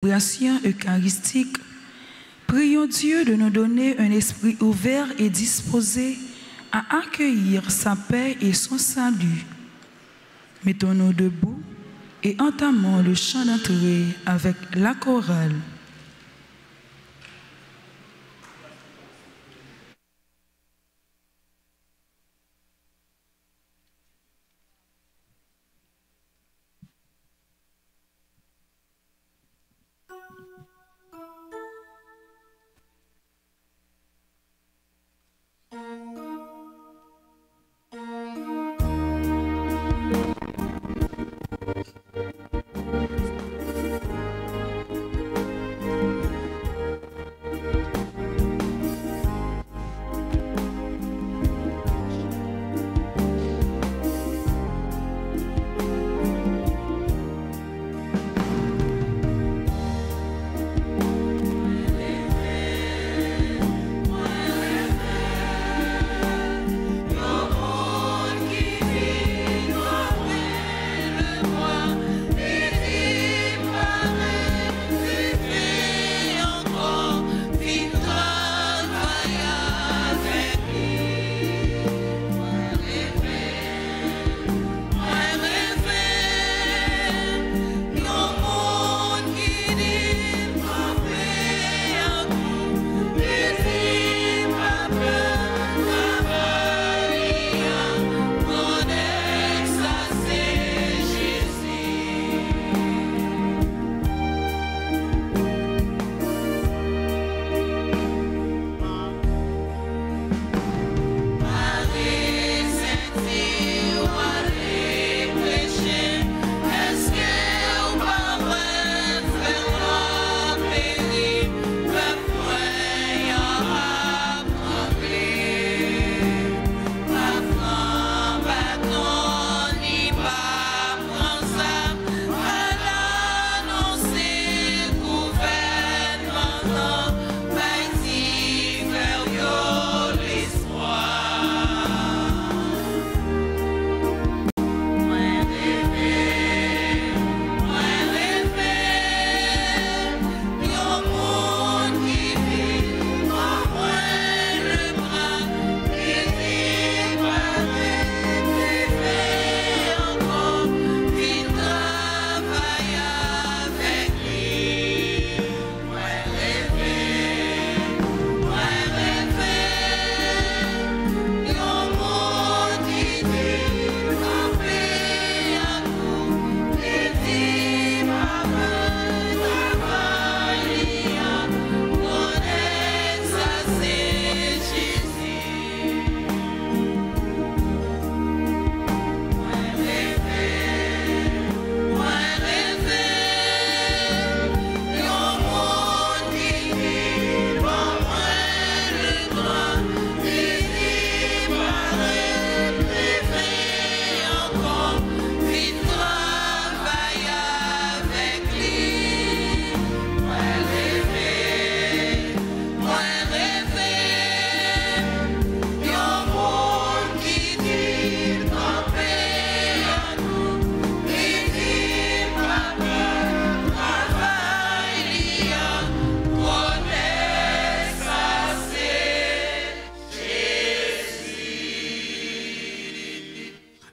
célébration eucharistique, prions Dieu de nous donner un esprit ouvert et disposé à accueillir sa paix et son salut. Mettons-nous debout et entamons le chant d'entrée avec la chorale.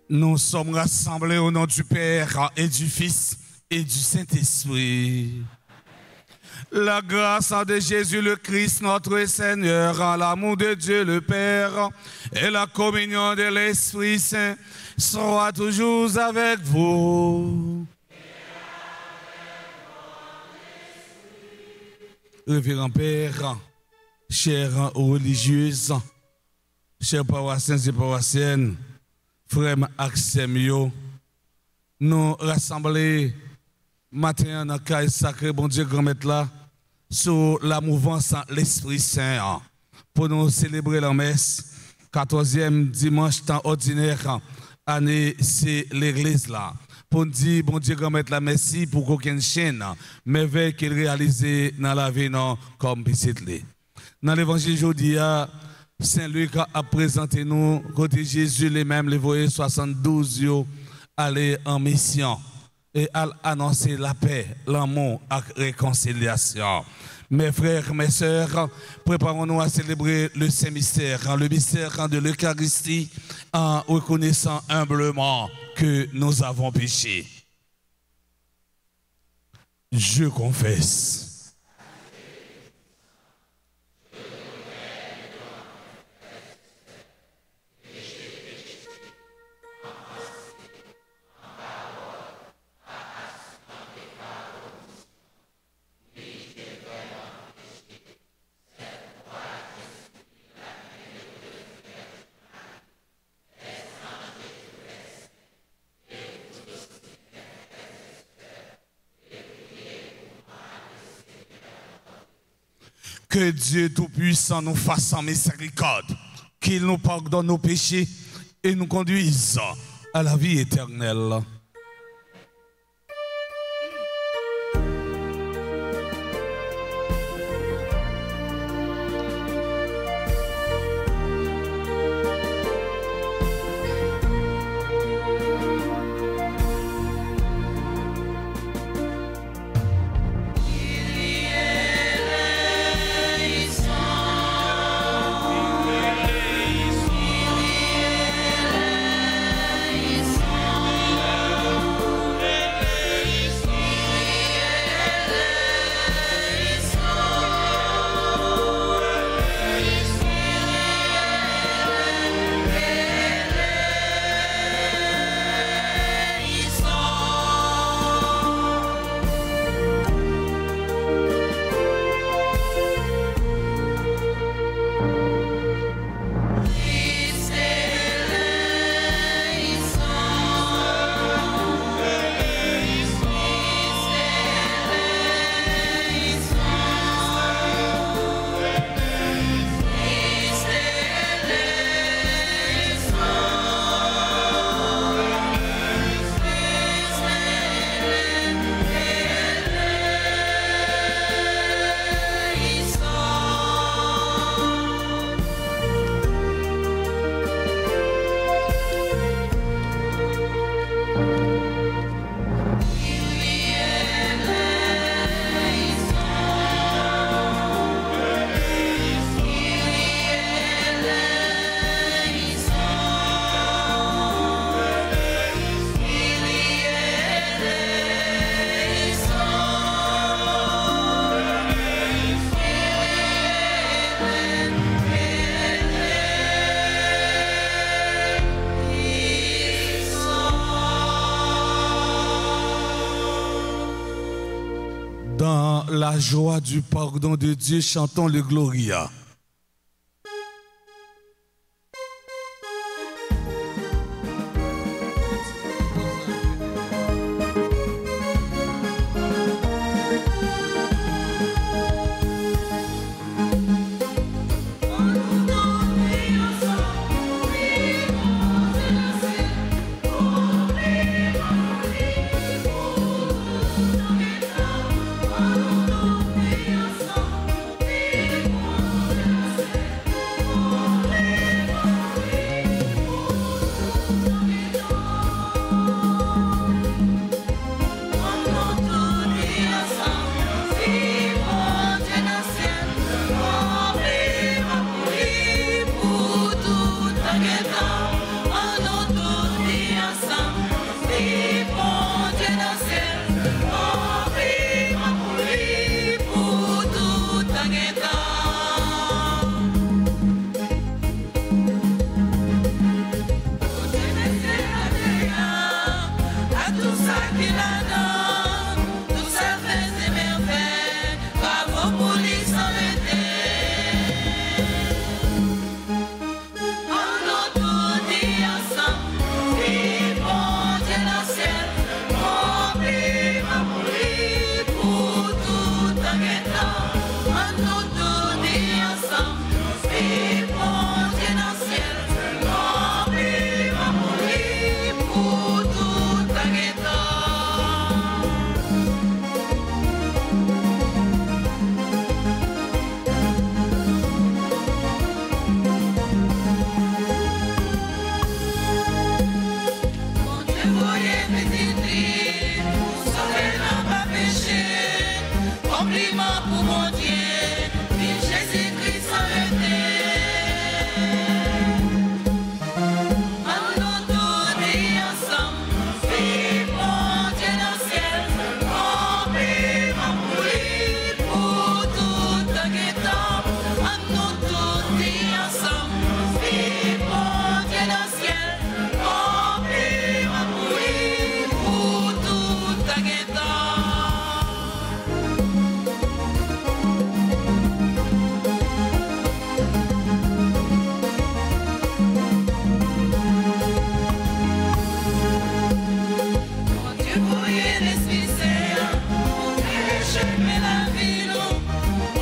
Nous sommes rassemblés au nom du Père et du Fils et du Saint-Esprit. La grâce de Jésus le Christ, notre Seigneur, l'amour de Dieu le Père et la communion de l'Esprit Saint soient toujours avec vous. Révérend Père, chers religieuses, chers paroissiens et paroissiennes, frères Axemio, nous rassemblés matin dans le caille sacré, bon Dieu, grand maître là, sur la mouvance l'Esprit Saint, pour nous célébrer la messe, 14e dimanche temps ordinaire, année, c'est l'église là. Pour nous dire, bon Dieu, grand maître là, merci pour qu'aucune chaîne, merveille qu'il réalise dans la vie, non, comme biscuit. Dans l'évangile aujourd'hui, Saint Luc a présenté nous, côté Jésus, les mêmes, les voyés 72, aller en mission. et à annoncer la paix, l'amour et la réconciliation. Mes frères, mes sœurs, préparons-nous à célébrer le Saint-Mystère, le mystère de l'Eucharistie, en reconnaissant humblement que nous avons péché. Je confesse. Que Dieu Tout-Puissant nous fasse en miséricorde, qu'il nous pardonne nos péchés et nous conduise à la vie éternelle. Dans la joie du pardon de Dieu, chantons le Gloria. Oh, Compliment pour mon Dieu, vive Jésus-Christ arrêté. Nous tous dit ensemble, vive mon Dieu dans le ciel, compliment pour lui, pour tout un guettant. Nous tous dit ensemble, vive mon Dieu dans le ciel, compliment pour lui, pour tout un guettant.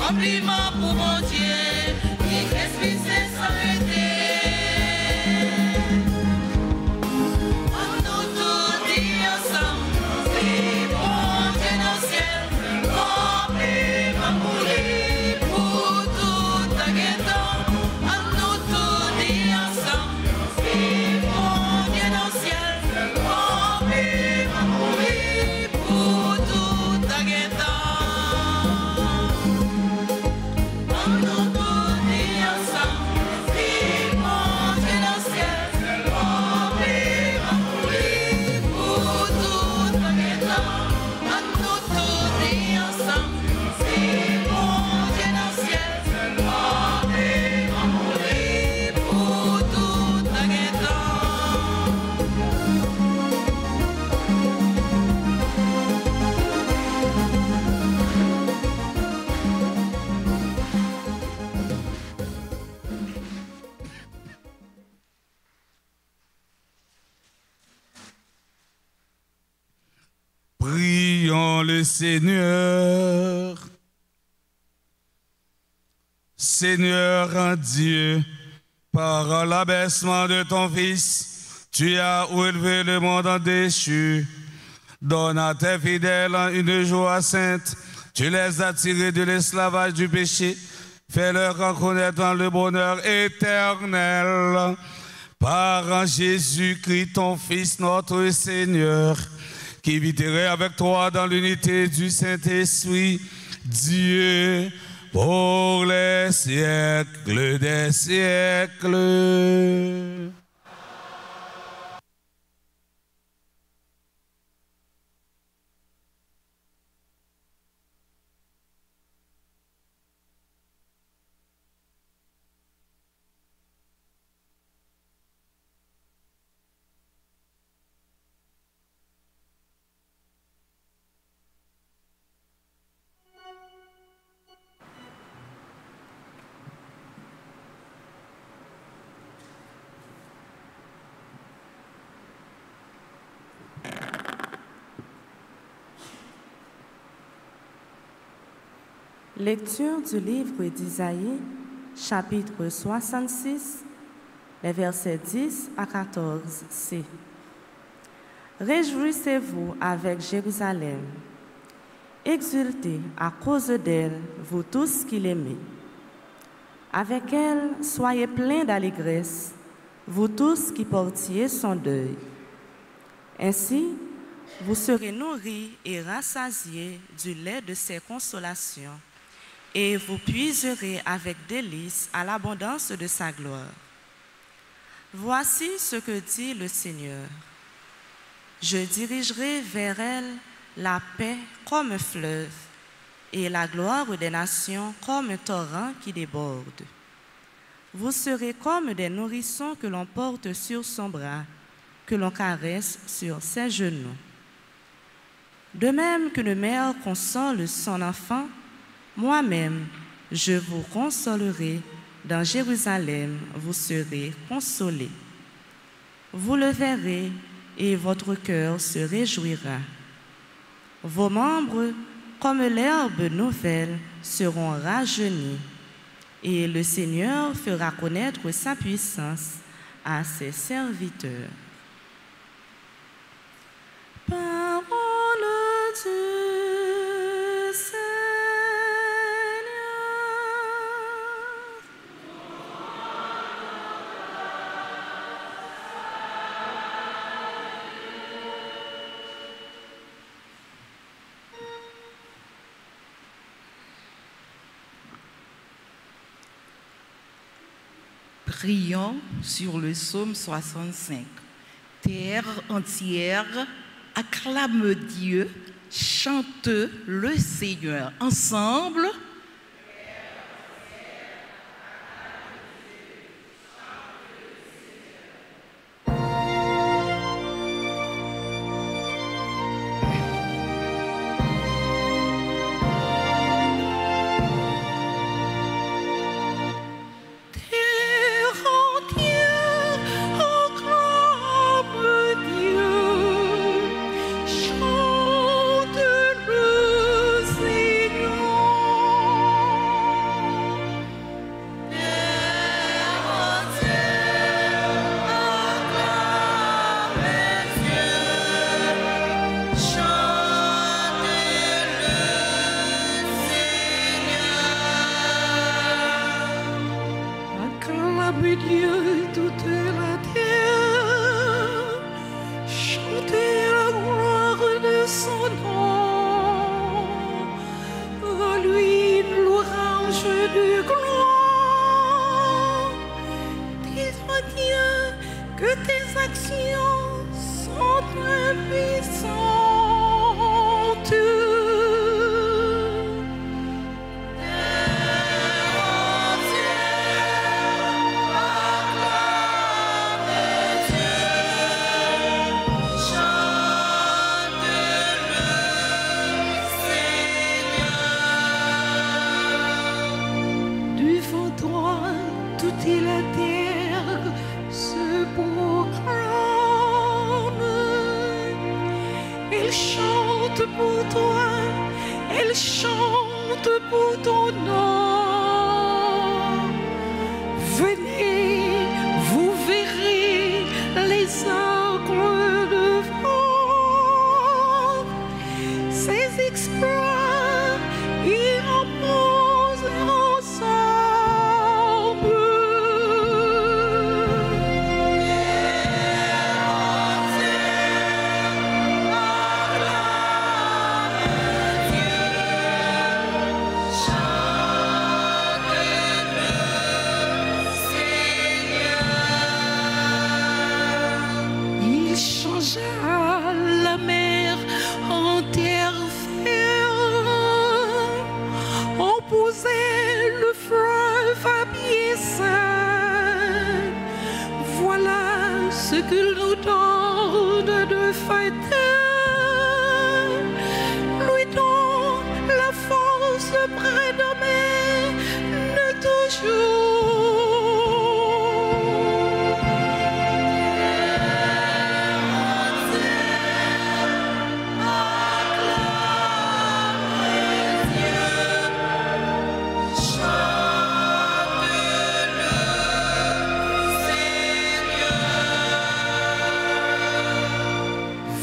Compliment pour mon Dieu, qui respire s'arrêter. Nous tous dit ensemble, vive mon Dieu dans le ciel, compliment pour lui, pour tout un guettant. Nous tous dit ensemble, vive mon Dieu dans le ciel, compliment pour lui, pour tout un guettant. Prions le Seigneur. Seigneur en Dieu, par l'abaissement de ton Fils, tu as élevé le monde en déchu. Donne à tes fidèles une joie sainte. Tu les as tirés de l'esclavage du péché. Fais-leur reconnaître le bonheur éternel. Par Jésus-Christ, ton Fils, notre Seigneur, qui viterait avec toi dans l'unité du Saint-Esprit, Dieu, pour les siècles des siècles. Lecture du livre d'Isaïe, chapitre 66, les versets 10 à 14c. Réjouissez-vous avec Jérusalem. Exultez à cause d'elle, vous tous qui l'aimez. Avec elle, soyez pleins d'allégresse, vous tous qui portiez son deuil. Ainsi, vous serez nourris et rassasiés du lait de ses consolations, et vous puiserez avec délice à l'abondance de sa gloire. Voici ce que dit le Seigneur. Je dirigerai vers elle la paix comme un fleuve, et la gloire des nations comme un torrent qui déborde. Vous serez comme des nourrissons que l'on porte sur son bras, que l'on caresse sur ses genoux. De même qu'une mère console son enfant, moi-même, je vous consolerai. Dans Jérusalem, vous serez consolés. Vous le verrez et votre cœur se réjouira. Vos membres, comme l'herbe nouvelle, seront rajeunis, et le Seigneur fera connaître sa puissance à ses serviteurs. Parole du Seigneur. Prions sur le psaume 65. Terre entière, acclame Dieu, chante le Seigneur. Ensemble.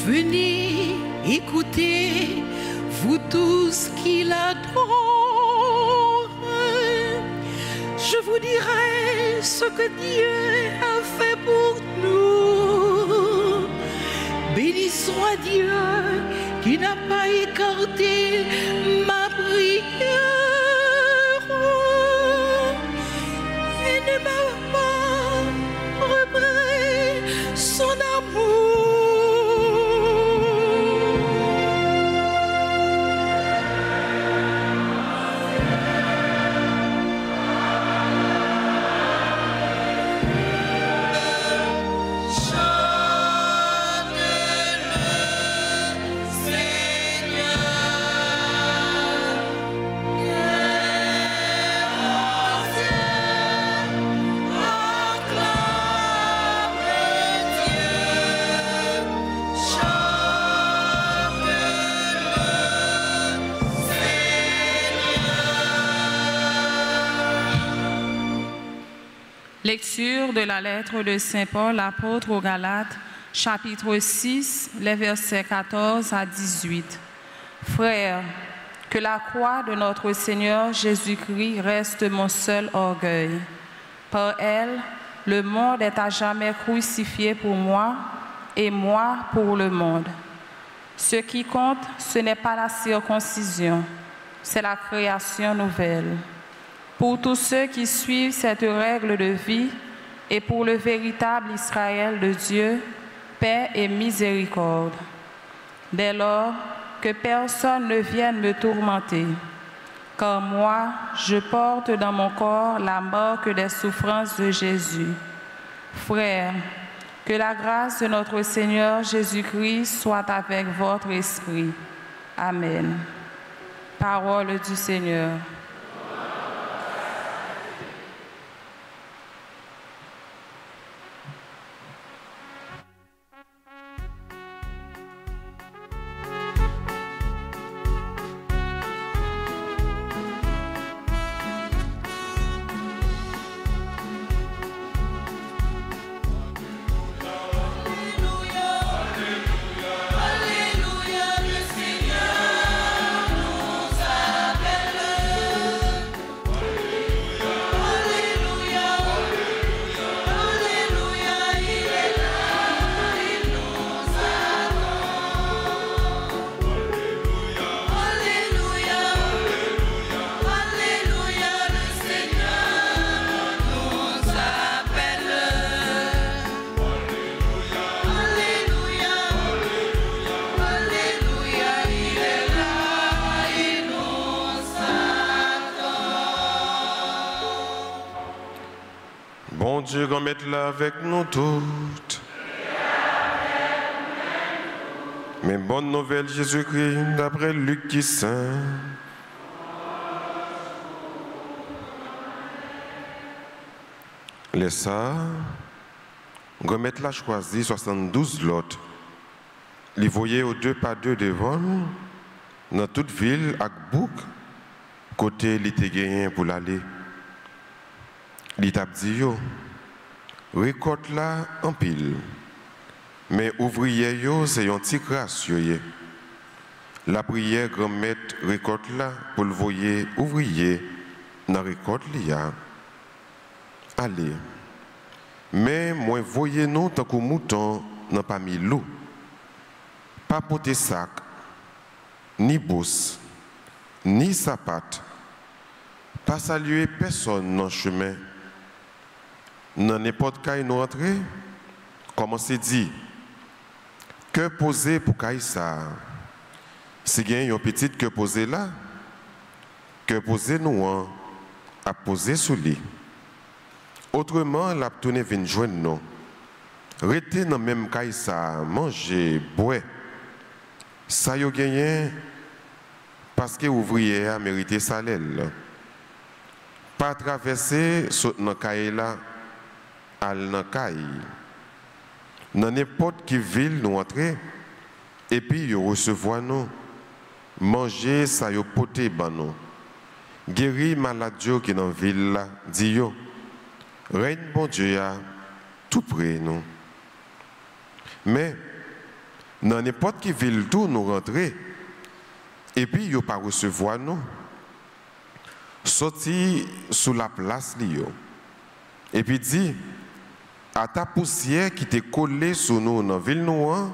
Venez, écoutez, vous tous qui l'adorent. Je vous dirai ce que Dieu a fait pour nous. Béni soit Dieu qui n'a pas écarté ma prière et ne m'a pas repris son amour. Lecture de la lettre de Saint Paul, apôtre aux Galates, chapitre 6, les versets 14 à 18. Frères, que la croix de notre Seigneur Jésus-Christ reste mon seul orgueil. Par elle, le monde est à jamais crucifié pour moi et moi pour le monde. Ce qui compte, ce n'est pas la circoncision, c'est la création nouvelle. Pour tous ceux qui suivent cette règle de vie, et pour le véritable Israël de Dieu, paix et miséricorde. Dès lors, que personne ne vienne me tourmenter, car moi, je porte dans mon corps la marque des souffrances de Jésus. Frères, que la grâce de notre Seigneur Jésus-Christ soit avec votre esprit. Amen. Parole du Seigneur. Bon Dieu, qu'on mette là avec nous toutes. Mais bonne nouvelle, Jésus-Christ, d'après Luc qui saint. Les ça, qu'on mette là choisi 72 lots. Les voyez aux 2 pas 2 devant, dans toute ville, avec bouc, côté l'été gagné pour l'aller. L'État dit yo, récolte là en pile. Mais ouvrier yo, c'est un petit gracieux. La prière grand mettre récolte là pour le voyer ouvrier dans récolte là. Allez. Mais moi voyez nous tant que mouton n'a pas mis l'eau. Pas porter sac, ni bourse, ni sapate. Pas saluer personne dans le chemin. Dans n'importe quel nous entrer, comme c'est dit, que poser pour Caïsar? Si il y a une petite que poser là, que poser nous à poser sous lit. Autrement, la tourner vient joindre nous. Rester dans même Caïsar, manger, boire. Ça y a gagné parce que l'ouvrier a mérité salaire. Pas traverser dans Caïla. Dans n'importe quelle ville nous entrer et puis ils recevoir nous manger ça yo poté ban nous guérir maladie qui dans ville là dit yo règne bon Dieu a tout près nous mais dans n'importe quelle ville tout nous rentrer et puis yo pas recevoir nous sorti sous la place li yo et puis dit à ta poussière qui t'est collée sur nous dans la ville noire,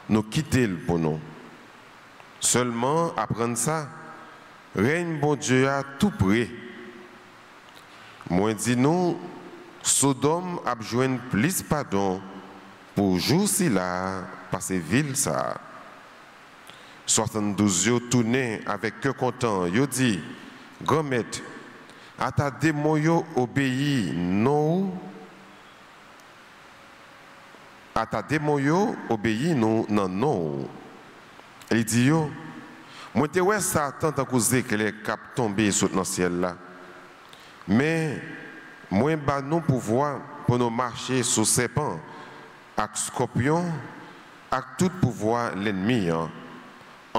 nous quitter pour nous. Seulement, apprendre ça, règne bon Dieu à tout près. Moi, dis nous, Sodome a besoin plus pardon pour jour si là, passer ville ça. 72 yo tourné avec cœur content, yo dit, grand maître, à ta démon yo obéi, non. À ta démon yo obéi non non. Il dit yo, moi te ouais ça tant que vous que les cap tomber sur le ciel là. Mais moi ba nous pouvoir pour nous marcher sur serpent, avec scorpion, avec tout pouvoir l'ennemi en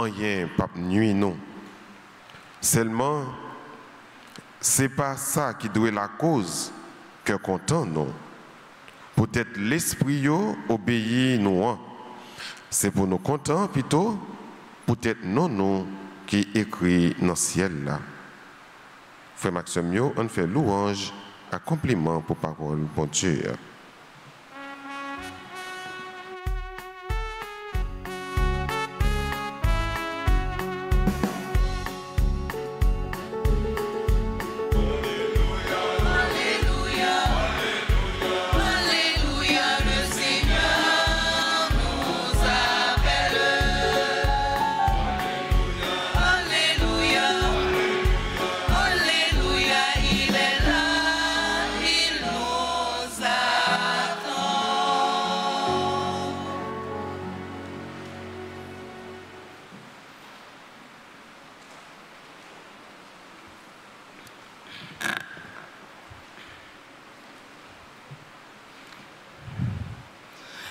rien pas nuit non. Seulement c'est pas ça qui doit la cause que content non. Peut-être l'esprit obéit nous. C'est pour nous contents plutôt, peut-être non qui écrit dans le ciel là. Frère Maxime, on fait louange à compliment pour parole, bon Dieu. Alléluia, Alléluia,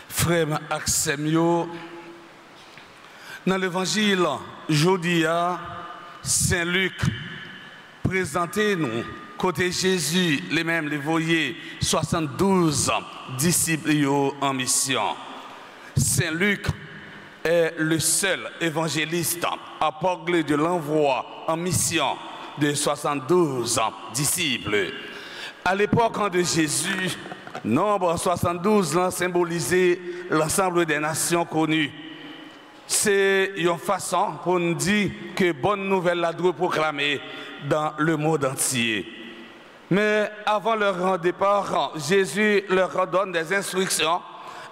Frère Axemio, dans l'évangile Jodia, Saint Luc, présentez-nous, côté Jésus, les mêmes, les voyez, 72 disciples en mission. Saint Luc est le seul évangéliste à parler de l'envoi en mission de 72 disciples. À l'époque de Jésus, nombre 72 symbolisait l'ensemble des nations connues. C'est une façon pour nous dire que bonne nouvelle la doit proclamer dans le monde entier. Mais avant leur départ, Jésus leur donne des instructions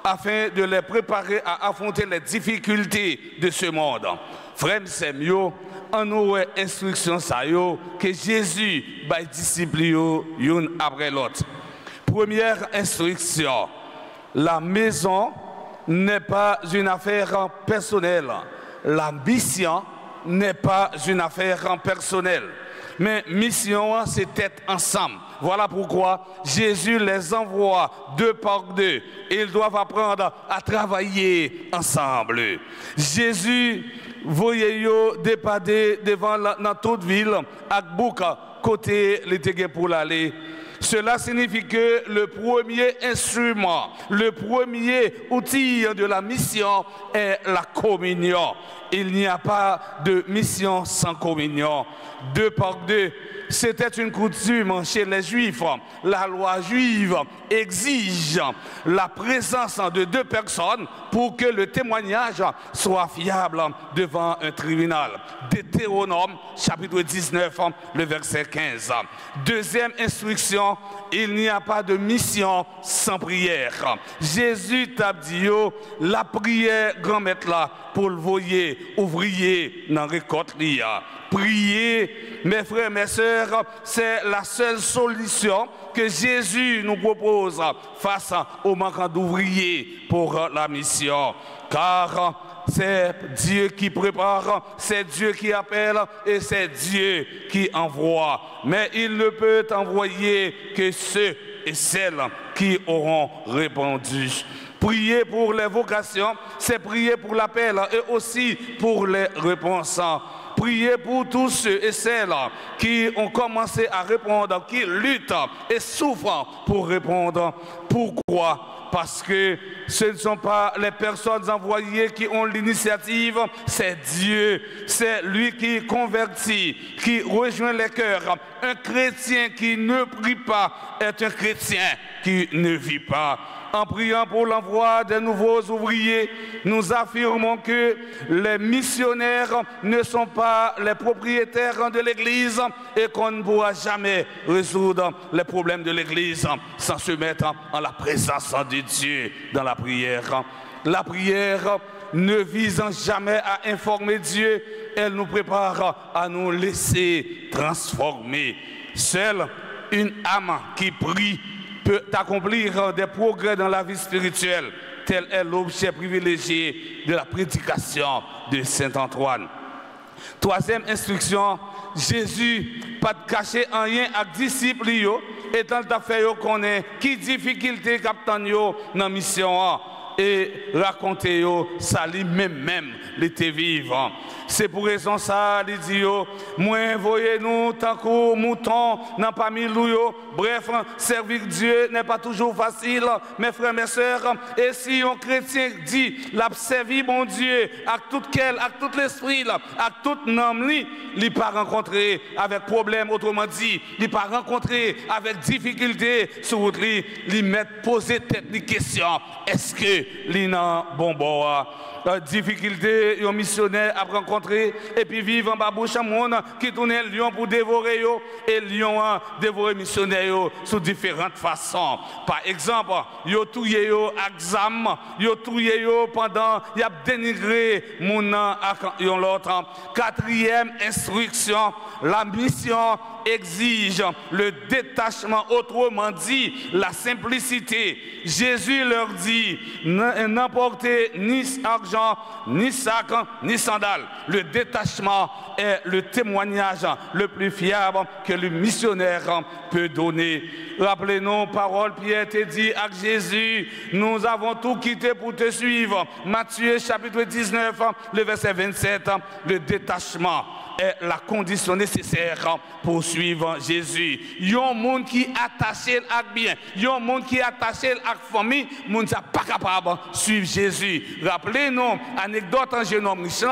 afin de les préparer à affronter les difficultés de ce monde. Frère, c'est mieux, en nous instructions que Jésus va disciples une après l'autre. Première instruction, la maison n'est pas une affaire personnelle. La mission n'est pas une affaire personnelle. Mais mission, c'est être ensemble. Voilà pourquoi Jésus les envoie deux par deux. Ils doivent apprendre à travailler ensemble. Jésus, voyez-vous, dépader devant dans toute ville, à Bouka, côté les tégués pour l'aller. Cela signifie que le premier instrument, le premier outil de la mission est la communion. Il n'y a pas de mission sans communion. Deux par deux, c'était une coutume chez les Juifs. La loi juive exige la présence de deux personnes pour que le témoignage soit fiable devant un tribunal. Deutéronome, chapitre 19, le verset 15. Deuxième instruction, il n'y a pas de mission sans prière. Jésus t'a dit, la prière, grand-maître là, pour le voyer, ouvrier, dans la récolte. Prier, mes frères, mes sœurs, c'est la seule solution que Jésus nous propose face au manque d'ouvriers pour la mission. Car c'est Dieu qui prépare, c'est Dieu qui appelle et c'est Dieu qui envoie. Mais il ne peut envoyer que ceux et celles qui auront répondu. Prier pour les vocations, c'est prier pour l'appel et aussi pour les réponses. Prier pour tous ceux et celles qui ont commencé à répondre, qui luttent et souffrent pour répondre. Pourquoi? Parce que ce ne sont pas les personnes envoyées qui ont l'initiative, c'est Dieu. C'est lui qui convertit, qui rejoint les cœurs. Un chrétien qui ne prie pas est un chrétien qui ne vit pas. En priant pour l'envoi de nouveaux ouvriers, nous affirmons que les missionnaires ne sont pas les propriétaires de l'Église et qu'on ne pourra jamais résoudre les problèmes de l'Église sans se mettre en la présence de Dieu dans la prière. La prière ne visant jamais à informer Dieu, elle nous prépare à nous laisser transformer. Seule une âme qui prie peut accomplir des progrès dans la vie spirituelle. Tel est l'objet privilégié de la prédication de Saint Antoine. Troisième instruction, Jésus pas de cacher en rien avec disciples et tant d'affaires qu'on est qui difficulté captain yo dans mission et raconter ça lui-même l'été vivant. C'est pour raison ça, il dit moi voyez-nous tant que mouton n'a pas mis l'ouyo. Bref, servir Dieu n'est pas toujours facile, mes frères, mes sœurs. Et si un chrétien dit l'a servi mon Dieu avec tout l'esprit, avec toute nom, il pas rencontré avec problème, autrement dit, il pas rencontré avec difficulté sur route, il met poser tête des questions. Est-ce que il n'a bon difficulté, un missionnaire a rencontré et puis vivre en babouche à monde qui tourne lion pour dévorer et lion a dévoré missionnaire sous différentes façons. Par exemple, yo touye yo exam, yo touye yo pendant y a dénigré mon l'autre. Quatrième instruction, la mission exige le détachement, autrement dit la simplicité. Jésus leur dit n'emporter ni argent, ni sac, ni sandales. Le détachement est le témoignage le plus fiable que le missionnaire peut donner. Rappelez-nous, parole Pierre te dit à Jésus, nous avons tout quitté pour te suivre. Matthieu chapitre 19, le verset 27, le détachement est la condition nécessaire pour suivre Jésus. Il y a un monde qui est attaché à bien, il y a un monde qui est attaché à la famille, le monde n'est pas capable de suivre Jésus. Rappelez-nous, anecdote en jeune homme riche,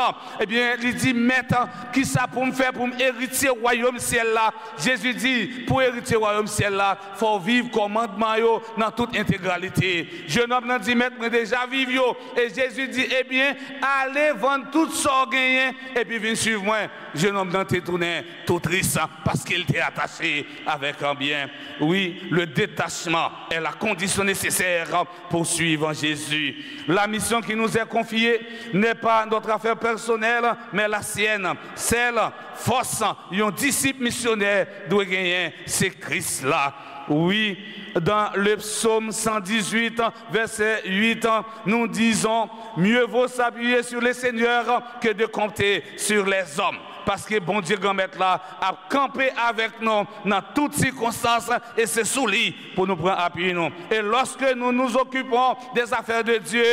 eh bien, il dit, maître, qui ça pour me faire pour hériter le royaume ciel là? Jésus dit, pour hériter le royaume ciel là, il faut vivre commandement dans toute intégralité. Jeune homme dit, maître, mais déjà vivre. Et Jésus dit, eh bien, allez vendre tout ce que gagné et puis venez suivre moi. Jeune homme dans tes tournées, tout triste parce qu'il t'est attaché avec un bien. Oui, le détachement est la condition nécessaire pour suivre Jésus. La mission qui nous est confiée n'est pas notre affaire personnelle, mais la sienne. Celle, force, un disciple missionnaire doit gagner, c'est Christ-là. Oui, dans le psaume 118, verset 8, nous disons, mieux vaut s'appuyer sur le Seigneur que de compter sur les hommes. Parce que bon Dieu grand-maître là a campé avec nous dans toutes circonstances et c'est sous lui pour nous prendre appui nous. Et lorsque nous nous occupons des affaires de Dieu,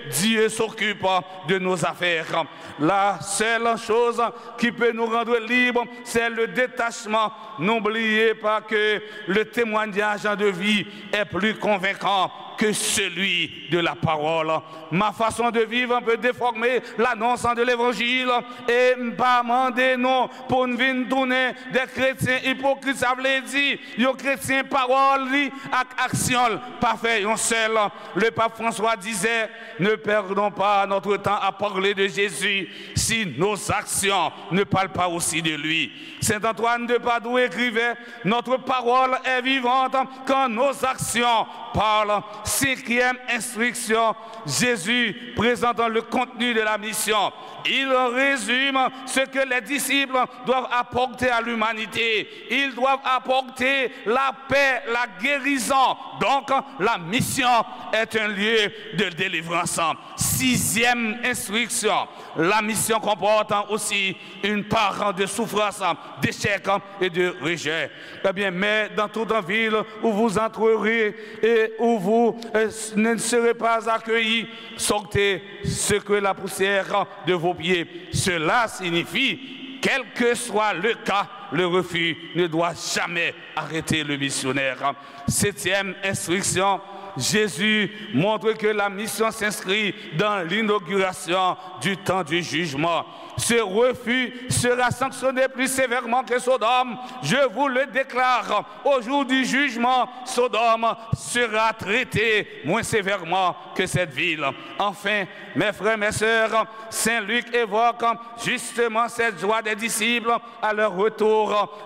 Dieu s'occupe de nos affaires. La seule chose qui peut nous rendre libres, c'est le détachement. N'oubliez pas que le témoignage de vie est plus convaincant que celui de la parole. Ma façon de vivre peut déformer l'annonce de l'évangile et pas demander non pour nous venir tourner des chrétiens hypocrites. Ça veut dire, les chrétiens parole avec action, pas fait un seul. Le pape François disait, ne perdons pas notre temps à parler de Jésus si nos actions ne parlent pas aussi de lui. Saint Antoine de Padoue écrivait, notre parole est vivante quand nos actions parlent. 5e instruction, Jésus présentant le contenu de la mission. Il résume ce que les disciples doivent apporter à l'humanité. Ils doivent apporter la paix, la guérison. Donc, la mission est un lieu de délivrance. 6e instruction, la mission comporte aussi une part de souffrance, d'échec et de rejet. Eh bien, mais dans toute ville où vous entrerez et où vous ne serez pas accueillis, sortez ce que la poussière de vos pieds. Cela signifie, quel que soit le cas, le refus ne doit jamais arrêter le missionnaire. 7e instruction, Jésus montre que la mission s'inscrit dans l'inauguration du temps du jugement. Ce refus sera sanctionné plus sévèrement que Sodome. Je vous le déclare, au jour du jugement, Sodome sera traité moins sévèrement que cette ville. Enfin, mes frères, mes sœurs, Saint Luc évoque justement cette joie des disciples à leur retour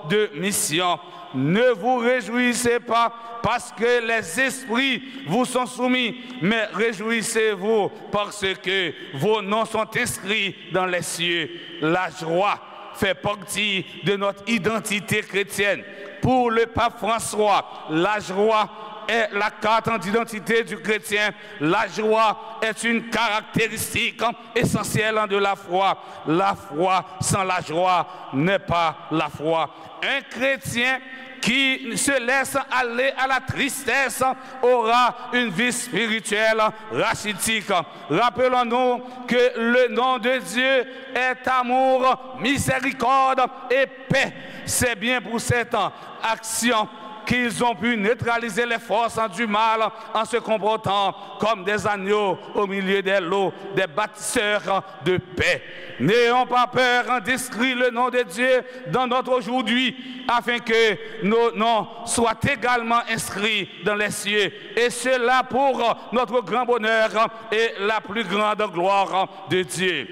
de mission. Ne vous réjouissez pas parce que les esprits vous sont soumis, mais réjouissez-vous parce que vos noms sont inscrits dans les cieux. La joie fait partie de notre identité chrétienne. Pour le pape François, la joie est la carte d'identité du chrétien. La joie est une caractéristique essentielle de la foi. La foi sans la joie n'est pas la foi. Un chrétien qui se laisse aller à la tristesse aura une vie spirituelle rachitique. Rappelons-nous que le nom de Dieu est amour, miséricorde et paix. C'est bien pour cette action qu'ils ont pu neutraliser les forces du mal en se comportant comme des agneaux au milieu des lots, des bâtisseurs de paix. N'ayons pas peur d'inscrire le nom de Dieu dans notre aujourd'hui, afin que nos noms soient également inscrits dans les cieux. Et cela pour notre grand bonheur et la plus grande gloire de Dieu.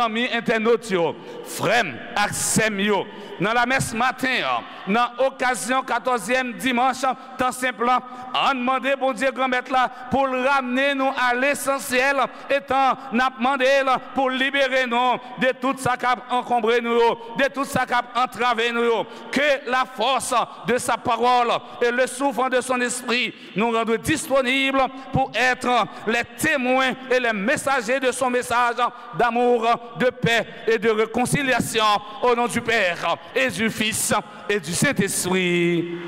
Amis internautes, frères, axemio, dans la messe matin, dans l'occasion 14e 14e dimanche, tant simple, on demande bon Dieu grand maître là pour ramener nous à l'essentiel, étant n'a demandé pour libérer nous de tout ça qui a encombré nous, de tout ça qui a entravé nous, que la force de sa parole et le souffle de son esprit nous rendent disponibles pour être les témoins et les messagers de son message d'amour, de paix et de réconciliation au nom du Père et du Fils et du Saint-Esprit.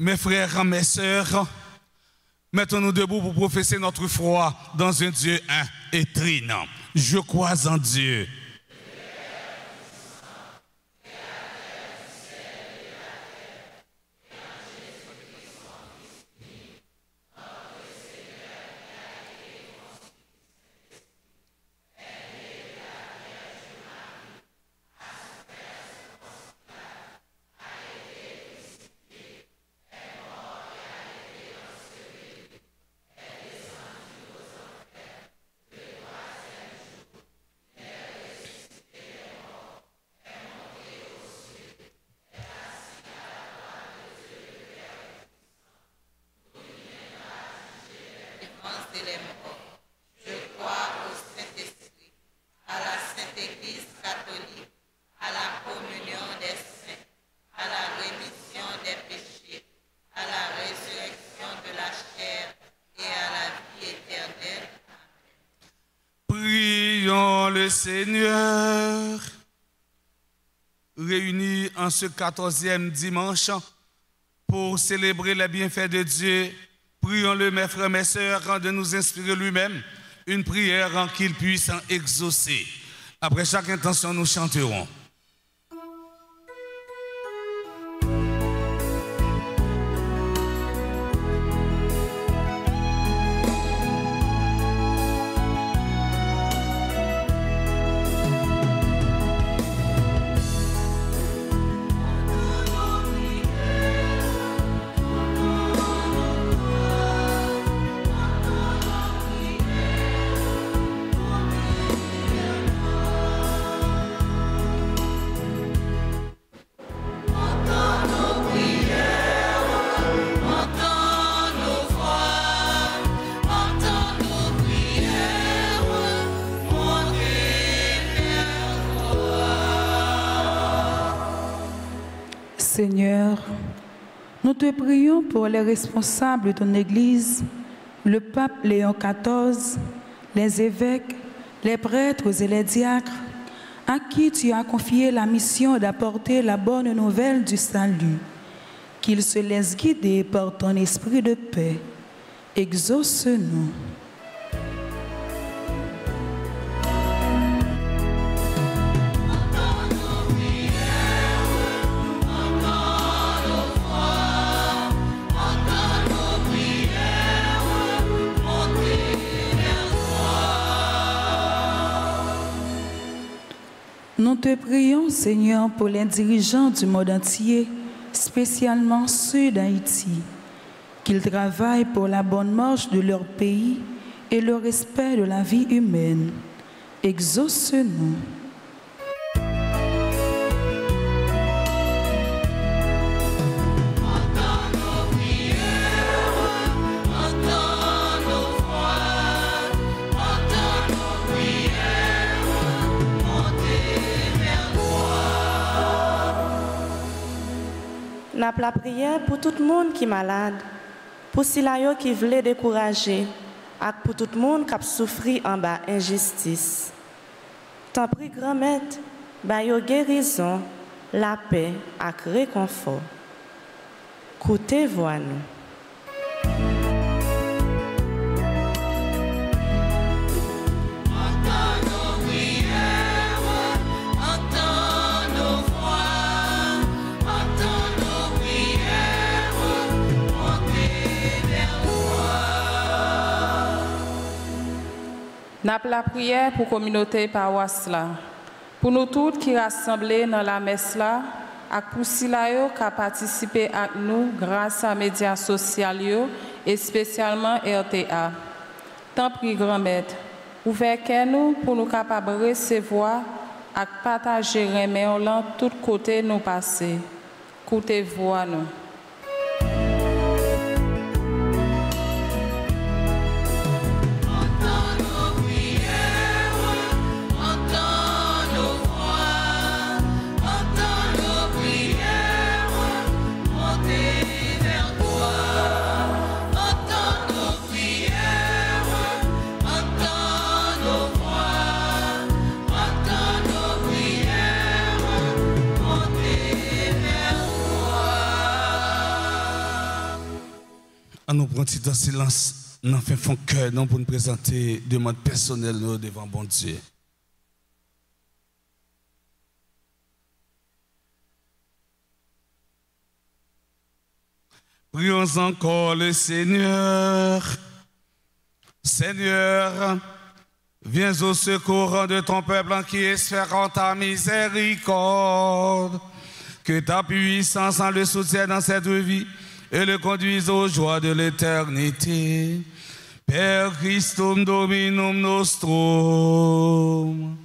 Mes frères, mes sœurs, mettons-nous debout pour professer notre foi dans un Dieu un et trinant. Je crois en Dieu. Je crois au Saint-Esprit, à la Sainte Église catholique, à la communion des saints, à la rémission des péchés, à la résurrection de la chair et à la vie éternelle. Prions le Seigneur. Réunis en ce 14e dimanche pour célébrer les bienfaits de Dieu, prions-le, mes frères, mes sœurs, de nous inspirer lui-même une prière qu'il puisse exaucer. Après chaque intention, nous chanterons. Seigneur, nous te prions pour les responsables de ton Église, le pape Léon XIV, les évêques, les prêtres et les diacres, à qui tu as confié la mission d'apporter la bonne nouvelle du salut. Qu'ils se laissent guider par ton esprit de paix. Exauce-nous. Nous te prions, Seigneur, pour les dirigeants du monde entier, spécialement ceux d'Haïti, qu'ils travaillent pour la bonne marche de leur pays et le respect de la vie humaine. Exauce-nous. N'a la prière pour tout le monde qui est malade, pour ceux qui veulent décourager, et pour tout le monde qui a souffert en bas injustice. T'en prie, grand-maître, bayo guérison, la paix et réconfort. Écoutez, voix nous. N'a la prière pour la communauté paroisse là. Pour nous tous qui rassemblés dans la messe là, et pour ceux qui ont participé à nous grâce à les médias sociaux et spécialement RTA. Tant pis, grand-maître, ouvrez nous pour nous capables de recevoir et partager les mains de tous côtés nous passer. Écoutez-vous à nous. On nous prend un petit silence, nous fait fond cœur pour nous présenter demande personnelle devant bon Dieu. Prions encore le Seigneur. Seigneur, viens au secours de ton peuple qui espère en ta miséricorde. Que ta puissance en le soutienne dans cette vie et le conduise aux joies de l'éternité. Per Christum Dominum nostrum.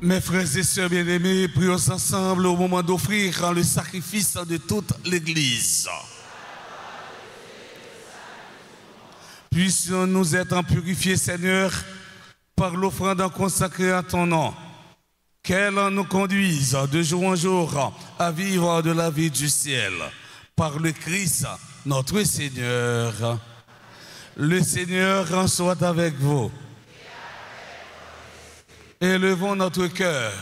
Mes frères et sœurs bien-aimés, prions ensemble au moment d'offrir le sacrifice de toute l'Église. Puissions nous être purifiés, Seigneur, par l'offrande consacrée à ton nom. Qu'elle nous conduise de jour en jour à vivre de la vie du ciel. Par le Christ, notre Seigneur. Le Seigneur soit avec vous. Élevons notre cœur.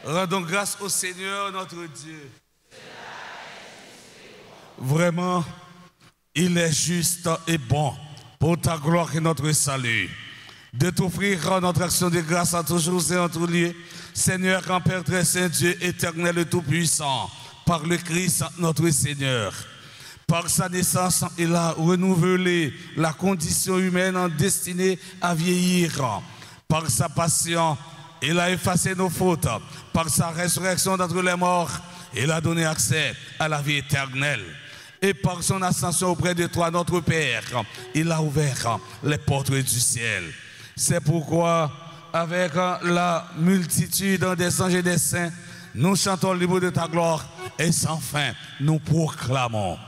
Rendons grâce au Seigneur notre Dieu. Vraiment, il est juste et bon pour ta gloire et notre salut de t'offrir notre action de grâce à toujours et en tout lieu. Seigneur, grand Père très saint, Dieu éternel et tout-puissant, par le Christ notre Seigneur. Par sa naissance, il a renouvelé la condition humaine destinée à vieillir. Par sa passion, il a effacé nos fautes. Par sa résurrection d'entre les morts, il a donné accès à la vie éternelle. Et par son ascension auprès de toi, notre Père, il a ouvert les portes du ciel. C'est pourquoi, avec la multitude des anges et des saints, nous chantons le mot de ta gloire et sans fin, nous proclamons.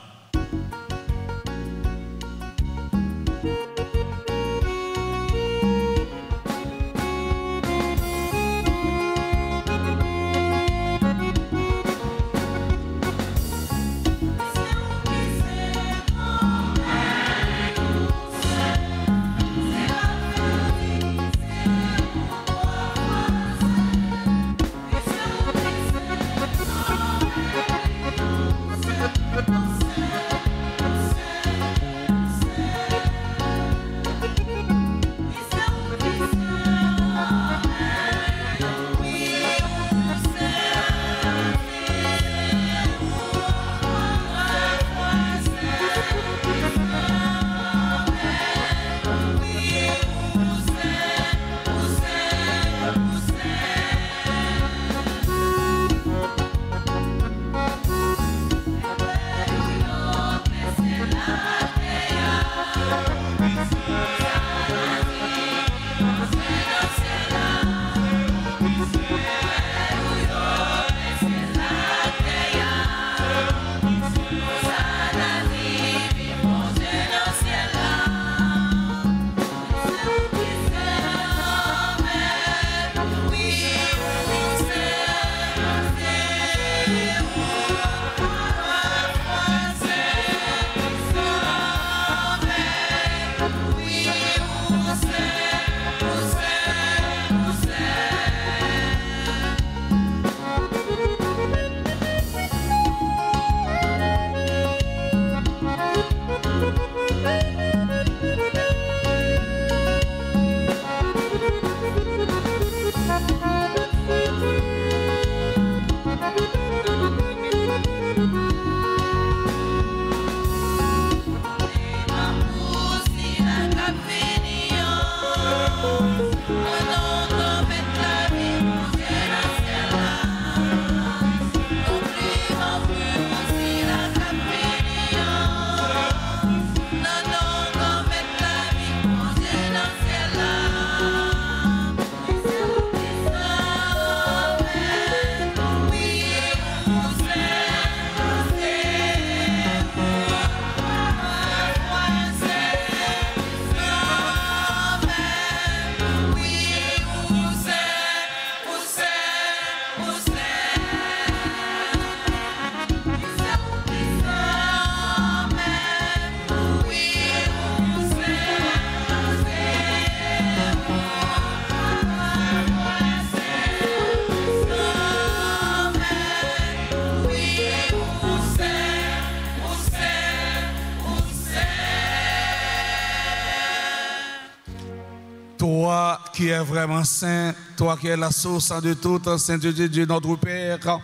Toi qui es vraiment saint, toi qui es la source de toute sainteté, Dieu notre Père,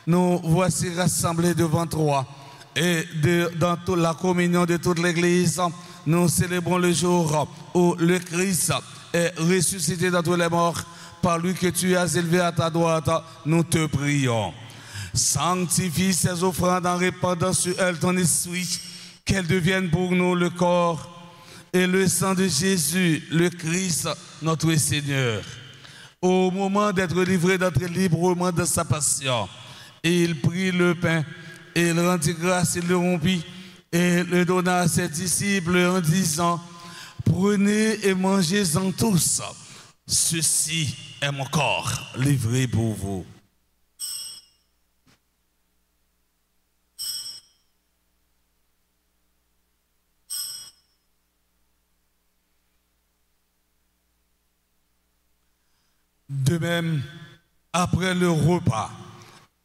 nous voici rassemblés devant toi. Et dans toute la communion de toute l'Église, nous célébrons le jour où le Christ est ressuscité d'entre les morts. Par lui que tu as élevé à ta droite, nous te prions. Sanctifie ces offrandes en répandant sur elles ton esprit, qu'elles deviennent pour nous le corps et le sang de Jésus, le Christ, notre Seigneur. Au moment d'être livré, d'être librement dans sa passion, il prit le pain, et il rendit grâce, il le rompit, et le donna à ses disciples en disant, prenez et mangez-en tous, ceci est mon corps livré pour vous. De même, après le repas,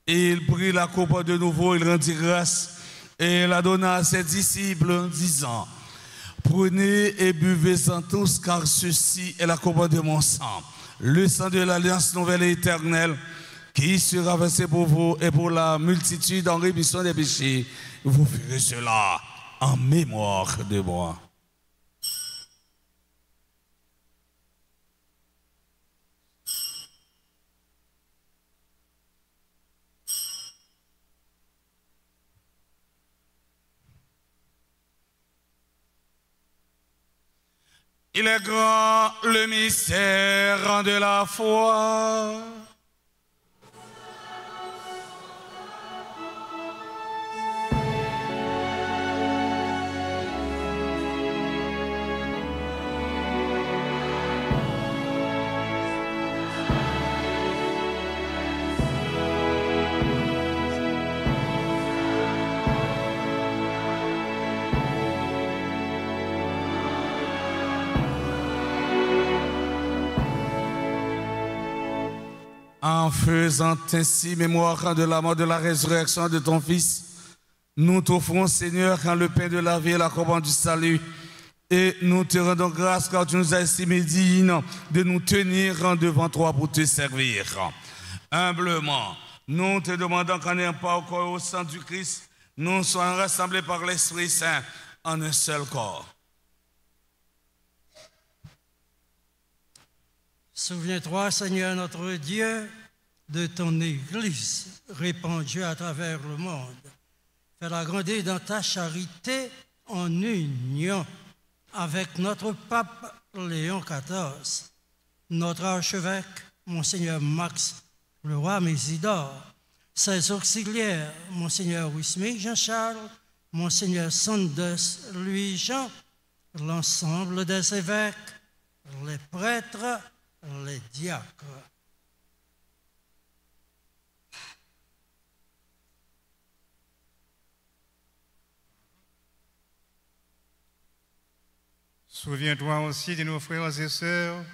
il prit la coupe de nouveau, il rendit grâce et la donna à ses disciples en disant, prenez et buvez-en tous, car ceci est la coupe de mon sang, le sang de l'alliance nouvelle et éternelle, qui sera versé pour vous et pour la multitude en rémission des péchés. Vous ferez cela en mémoire de moi. Il est grand le mystère de la foi. En faisant ainsi mémoire de la mort, de la résurrection de ton Fils, nous t'offrons, Seigneur, quand le pain de la vie et la coupe du salut, et nous te rendons grâce car tu nous as estimés dignes de nous tenir devant toi pour te servir. Humblement, nous te demandons qu'en ayant pas au corps et au sang du Christ, nous soyons rassemblés par l'Esprit Saint en un seul corps. Souviens-toi, Seigneur notre Dieu, de ton Église répandue à travers le monde. Fais-la grandir dans ta charité en union avec notre pape Léon XIV, notre archevêque, Monseigneur Max le roi Mésidor, ses auxiliaires, Monseigneur Wismi Jean-Charles, Monseigneur Sanders Louis-Jean, l'ensemble des évêques, les prêtres, les diacres. Souviens-toi aussi de nos frères et sœurs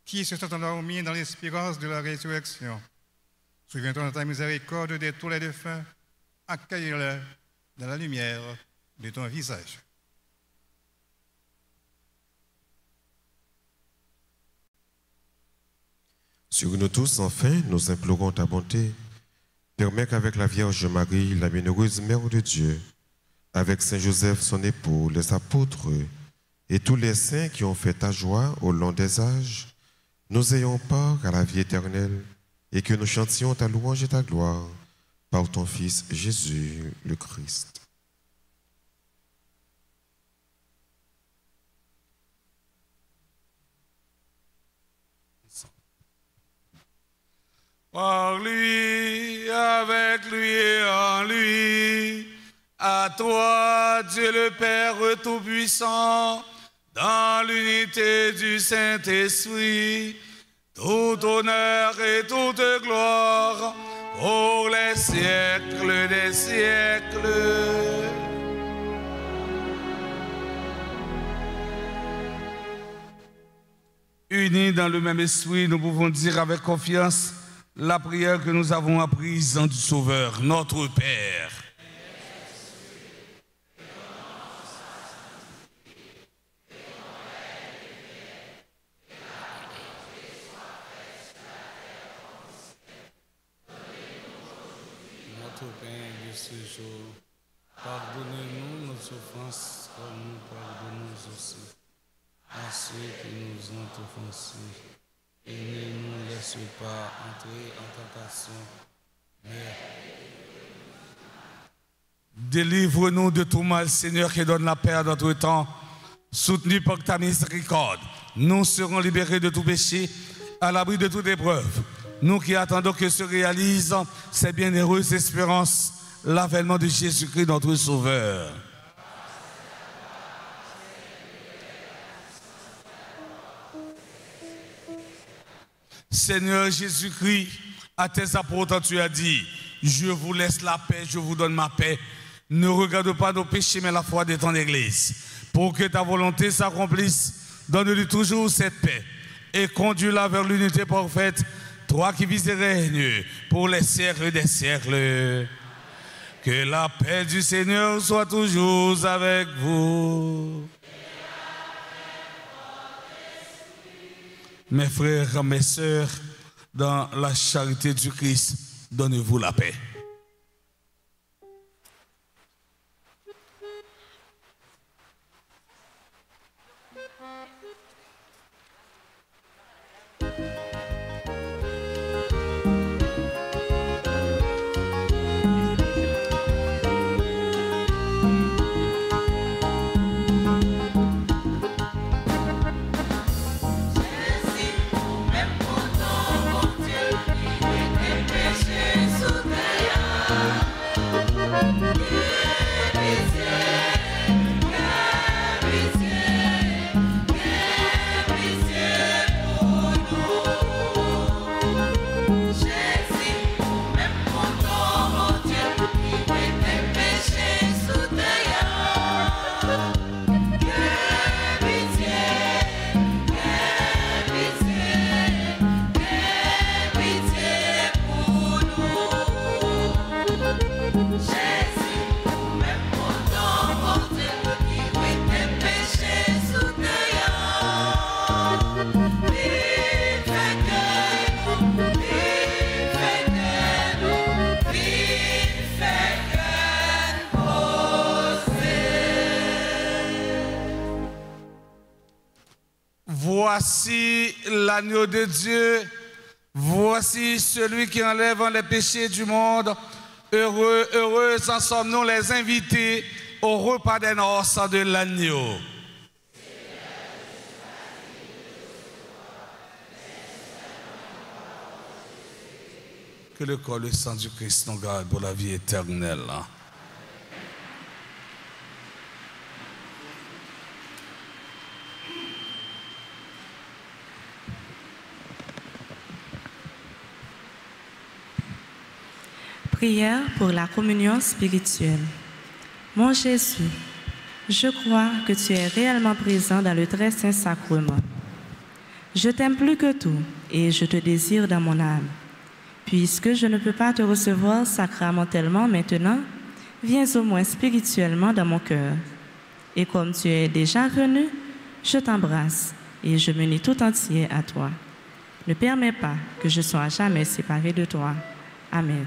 qui se sont endormis dans l'espérance de la résurrection. Souviens-toi de ta miséricorde de tous les défunts, accueille-les dans la lumière de ton visage. Sur nous tous, enfin, nous implorons ta bonté. Permets qu'avec la Vierge Marie, la bienheureuse Mère de Dieu, avec Saint Joseph, son époux, les apôtres et tous les saints qui ont fait ta joie au long des âges, nous ayons part à la vie éternelle et que nous chantions ta louange et ta gloire par ton Fils Jésus le Christ. Par lui, avec lui et en lui, à toi, Dieu le Père Tout-Puissant, dans l'unité du Saint-Esprit, tout honneur et toute gloire pour les siècles des siècles. Unis dans le même esprit, nous pouvons dire avec confiance la prière que nous avons apprise du Sauveur, notre Père. Notre pain de ce jour, pardonnez-nous nos offenses comme nous pardonnons aussi à ceux qui nous ont offensés. Et ne nous laisse pas entrer en tentation, mais délivre-nous de tout mal, Seigneur, qui donne la paix à notre temps. Soutenus par ta miséricorde, nous serons libérés de tout péché, à l'abri de toute épreuve. Nous qui attendons que se réalise ces bienheureuses espérances, l'avènement de Jésus-Christ, notre Sauveur. Seigneur Jésus-Christ, à tes apôtres, tu as dit, je vous laisse la paix, je vous donne ma paix. Ne regarde pas nos péchés, mais la foi de ton Église. Pour que ta volonté s'accomplisse, donne-lui toujours cette paix et conduis-la vers l'unité parfaite, toi qui vis et règnes pour les siècles des siècles. Que la paix du Seigneur soit toujours avec vous. Mes frères, mes sœurs, dans la charité du Christ, donnez-vous la paix. Voici l'agneau de Dieu, voici celui qui enlève les péchés du monde. Heureux, heureux en sommes-nous les invités au repas des noces de l'agneau. Que le corps et le sang du Christ nous garde pour la vie éternelle. Prière pour la communion spirituelle. Mon Jésus, je crois que tu es réellement présent dans le très saint sacrement. Je t'aime plus que tout et je te désire dans mon âme. Puisque je ne peux pas te recevoir sacramentellement maintenant, viens au moins spirituellement dans mon cœur. Et comme tu es déjà venu, je t'embrasse et je me lie tout entier à toi. Ne permets pas que je sois jamais séparé de toi. Amen.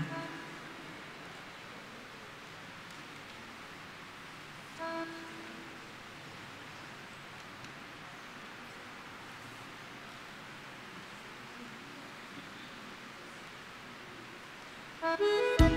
Jésus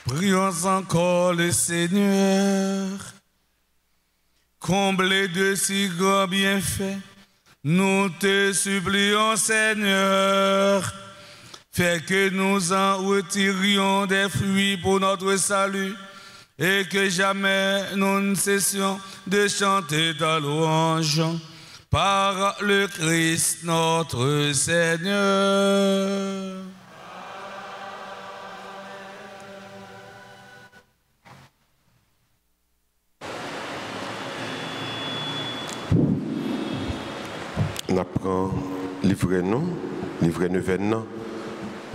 Prions encore le Seigneur. Comblé de si grands bienfaits, nous te supplions, Seigneur. Fais que nous en retirions des fruits pour notre salut et que jamais nous ne cessions de chanter ta louange. Par le Christ notre Seigneur. On apprend livrer nous venant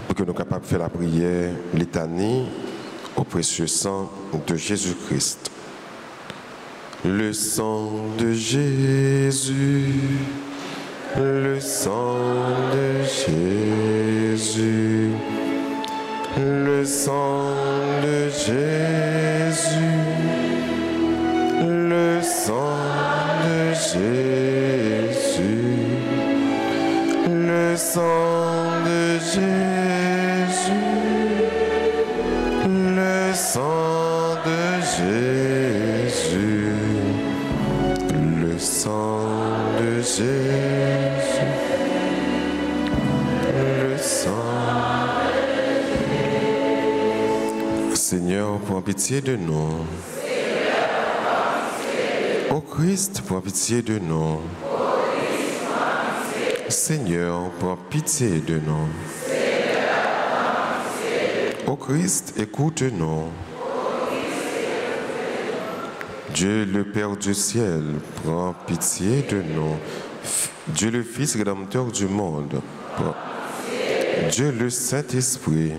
pour que nous soyons capables de faire la prière litanie au précieux sang de Jésus-Christ. Le sang de Jésus, le sang de Jésus, le sang de Jésus, le sang de Jésus, le sang de Jésus, le sang de Jésus. Le sang de Jésus, le sang. Seigneur, prends pitié de nous. Ô Christ, prends pitié de nous. Seigneur, prends pitié de nous. Ô Christ, écoute-nous. Dieu le Père du ciel, prends pitié de nous. Dieu le Fils rédempteur du monde, Dieu le Saint-Esprit,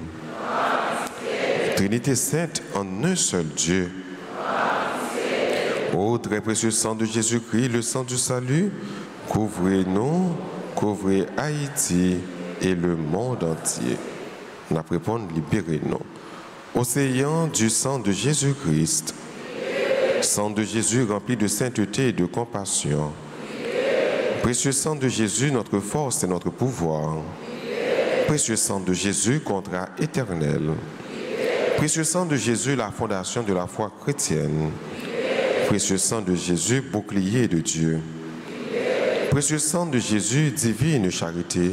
Trinité sainte en un seul Dieu. Ô très précieux sang de Jésus-Christ, le sang du salut, couvrez-nous, couvrez Haïti et le monde entier. Nous répondons, libérez-nous. Océan du sang de Jésus-Christ, sang de Jésus rempli de sainteté et de compassion. Précieux sang de Jésus, notre force et notre pouvoir. Précieux sang de Jésus, contrat éternel. Précieux sang de Jésus, la fondation de la foi chrétienne. Précieux sang de Jésus, bouclier de Dieu. Précieux sang de Jésus, divine charité.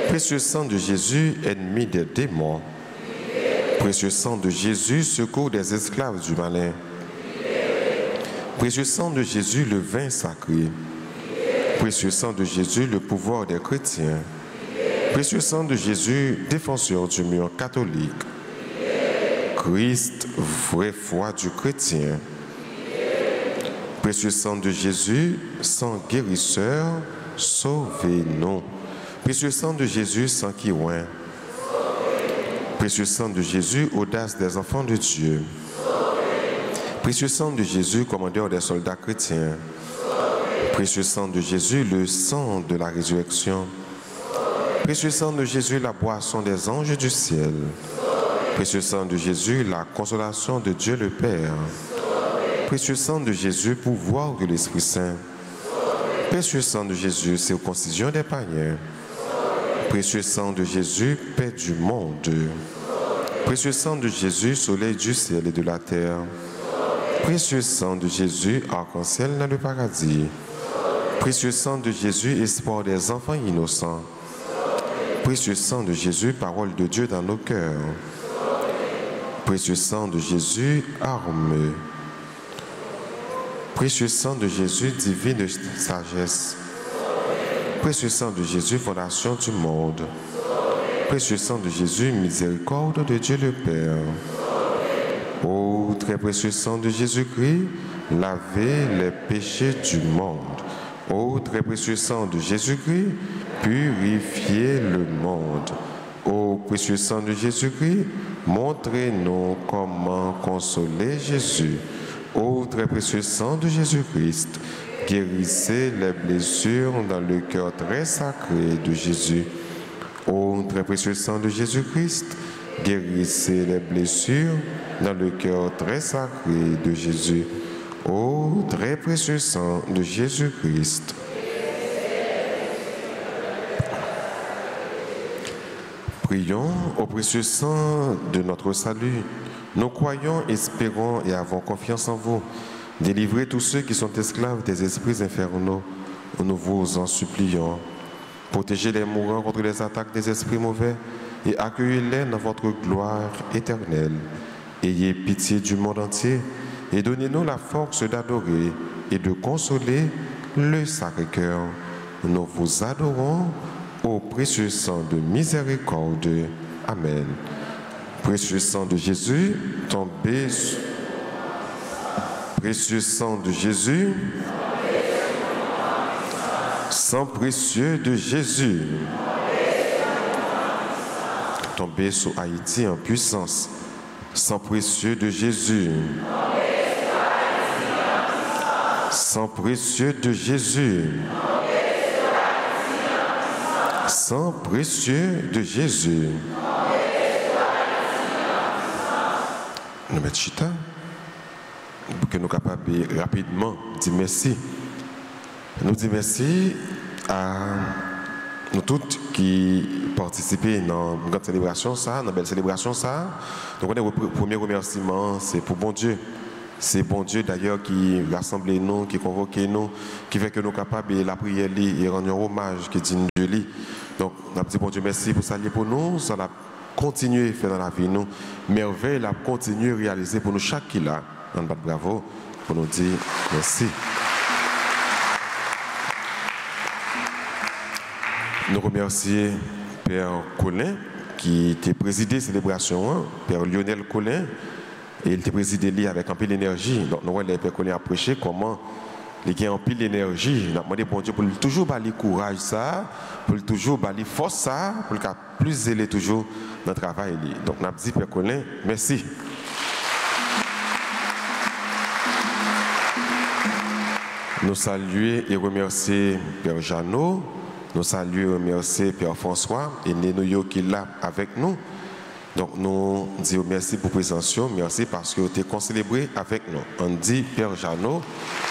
Précieux sang de Jésus, ennemi des démons. Précieux sang de Jésus, secours des esclaves du malin. Précieux sang de Jésus, le vin sacré. Précieux sang de Jésus, le pouvoir des chrétiens. Précieux sang de Jésus, défenseur du mur catholique. Christ, vraie foi du chrétien. Précieux sang de Jésus, sang guérisseur, sauvez-nous. Précieux sang de Jésus, sang qui oint. Précieux sang de Jésus, audace des enfants de Dieu. Précieux sang de Jésus, commandeur des soldats chrétiens. Précieux sang de Jésus, le sang de la résurrection. Précieux sang de Jésus, la boisson des anges du ciel. Précieux sang de Jésus, la consolation de Dieu le Père. Précieux sang de Jésus, pouvoir de l'Esprit Saint. Précieux sang de Jésus, circoncision des païens. Précieux sang de Jésus, paix du monde. Précieux sang de Jésus, soleil du ciel et de la terre. Précieux sang de Jésus, arc-en-ciel dans le paradis. Précieux sang de Jésus, espoir des enfants innocents. Précieux sang de Jésus, parole de Dieu dans nos cœurs. Précieux sang de Jésus, arme. Précieux sang de Jésus, divine sagesse. Précieux sang de Jésus, fondation du monde. Précieux sang de Jésus, miséricorde de Dieu le Père. Ô très précieux sang de Jésus-Christ, lavez les péchés du monde. Ô très précieux sang de Jésus-Christ, purifiez le monde. Ô précieux sang de Jésus-Christ, montrez-nous comment consoler Jésus. Ô très précieux sang de Jésus-Christ, guérissez les blessures dans le cœur très sacré de Jésus. Ô très précieux sang de Jésus-Christ, guérissez les blessures dans le cœur très sacré de Jésus. Ô très précieux sang de Jésus-Christ. Prions au précieux sang de notre salut Nous croyons, espérons et avons confiance en vous. Délivrez tous ceux qui sont esclaves des esprits infernaux. Nous vous en supplions. Protégez les mourants contre les attaques des esprits mauvais et accueillez-les dans votre gloire éternelle. Ayez pitié du monde entier et donnez-nous la force d'adorer et de consoler le Sacré-Cœur. Nous vous adorons au précieux sang de miséricorde. Amen. Précieux sang de Jésus, tombez. Précieux sang de Jésus, sang précieux de Jésus, tombez sur Haïti en puissance. Sang précieux de Jésus, sang précieux de Jésus, sang précieux de Jésus. Nous mettons chita pour que nous soyons capables rapidement de dire merci. Nous disons merci à nous tous qui participent dans une grande célébration, dans une belle célébration. Donc, le premier remerciement, c'est pour bon Dieu. C'est bon Dieu d'ailleurs qui rassemble nous, qui convoque nous, qui fait que nous sommes capables de la prière et rendre un hommage qui dit Dieu. Donc, nous disons bon Dieu merci pour ça pour nous. Ça va continuer à faire dans la vie nous. Merveille, la continuer à réaliser pour nous chaque qui là. On bat bravo pour nous dire merci. Nous remercions Père Colin qui était présidé la célébration, Père Lionel Colin, et il était présidé avec un peu d'énergie. Donc nous voyons Père Colin a prêché comment il a un peu d'énergie. Nous demandons bon Dieu pour toujours bali courage ça, pour toujours bali force ça, pour qu'il plus zélé toujours dans le travail. Donc nous avons dit Père Colin, merci. Nous saluons et remercions Père Jeannot, nous saluons et remercions Père François et Nénoyo qui est là avec nous. Donc nous disons merci pour la présence, merci parce que vous êtes concélébrés avec nous. On dit Père Jeannot,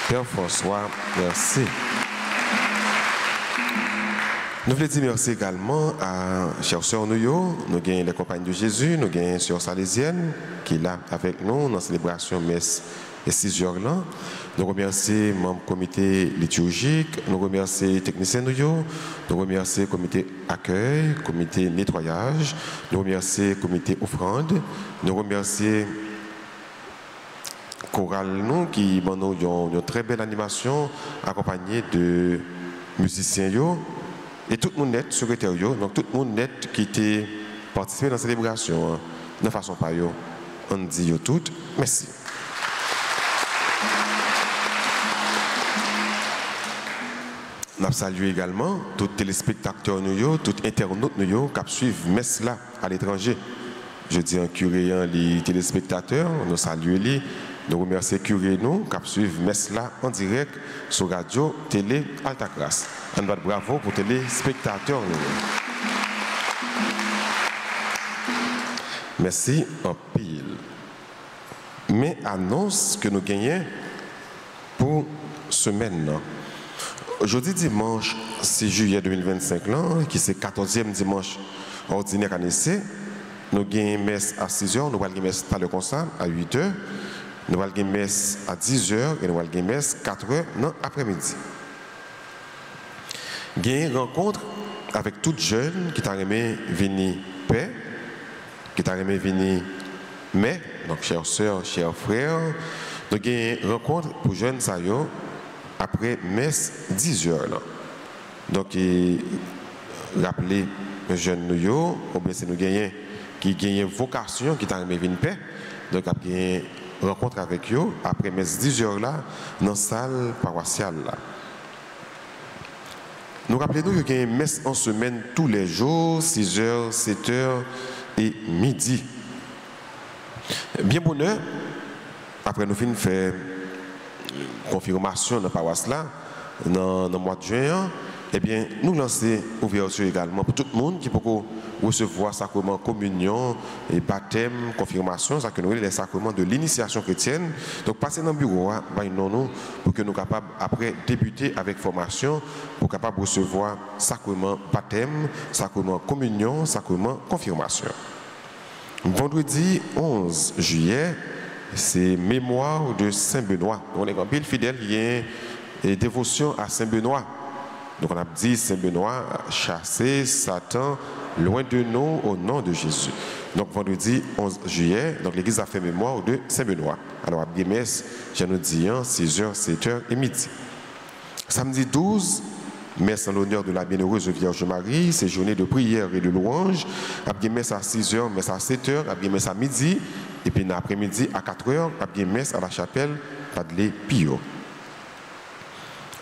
Père François, merci. Nous voulons dire merci également à chère sœur Nouyo, nous avons les compagnes de Jésus, nous avons sœur Salésienne qui est là avec nous dans la célébration messe et 6 heures là. Nous remercions les membres du comité liturgique, nous remercions les techniciens nous remercions le comité accueil, le comité nettoyage, nous remercions le comité offrande, nous remercions le choral nous qui ont une très belle animation accompagnée de musiciens et tout le monde net, secrétaire donc tout le monde net qui était participé dans la célébration de façon par on dit tout merci. Nous saluons également tous les téléspectateurs, tous les internautes qui suivent messe là à l'étranger. Je dis en curé, les téléspectateurs, nous saluons les. Nous remercions les curés qui suivent messe là en direct sur radio, télé, Alta Grace. Un bravo pour les téléspectateurs. Merci en pile. Mais annonce que nous gagnons pour semaine. Aujourd'hui, dimanche 6 juillet 2025, qui c'est le 14e dimanche ordinaire année C, nous avons une messe à 6 h, nous avons une messe à à 8 h, nous avons une messe à 10 h et nous avons une messe à 4 h dans l'après-midi. Nous avons une rencontre avec toutes jeunes qui t'ont aimé venir paix, qui t'ont aimé venir mais, donc chères sœurs, chers frères, nous avons une rencontre pour jeunes saillots après messe 10 h là. Donc rappeler les jeunes nous ou bien c'est nous gagnons qui gagnent vocation qui t'a venir paix. Donc après rencontre avec eux après messe 10 h là dans la salle paroissiale là. Nous rappelons qu'il y a une messe en semaine tous les jours 6 h, 7 h et midi. Bien bonheur après nous finissons faire confirmation dans la paroisse là, dans le mois de juin, eh bien, nous lançons ouverture également pour tout le monde qui peut recevoir sacrement communion et baptême, confirmation, ça que nous les sacrements de l'initiation chrétienne. Donc, passez dans le bureau, nous, pour que nous soyons capables, après, débuter avec formation, pour capables recevoir sacrement baptême, sacrement communion, sacrement confirmation. Vendredi 11 juillet, c'est mémoire de Saint-Benoît. On est grand pile fidèle, il y a une dévotion à Saint-Benoît. Donc on a dit Saint-Benoît, chasser Satan loin de nous au nom de Jésus. Donc vendredi 11 juillet, donc l'église a fait mémoire de Saint-Benoît. Alors à Biemès, je nous dis 6h, 7h et midi. Samedi 12, messe en l'honneur de la bienheureuse Vierge Marie, c'est journée de prière et de louange. À messe à 6h, messe à 7h, à messe à midi, et puis l'après-midi à 4h, à messe à la chapelle Padlé Pio.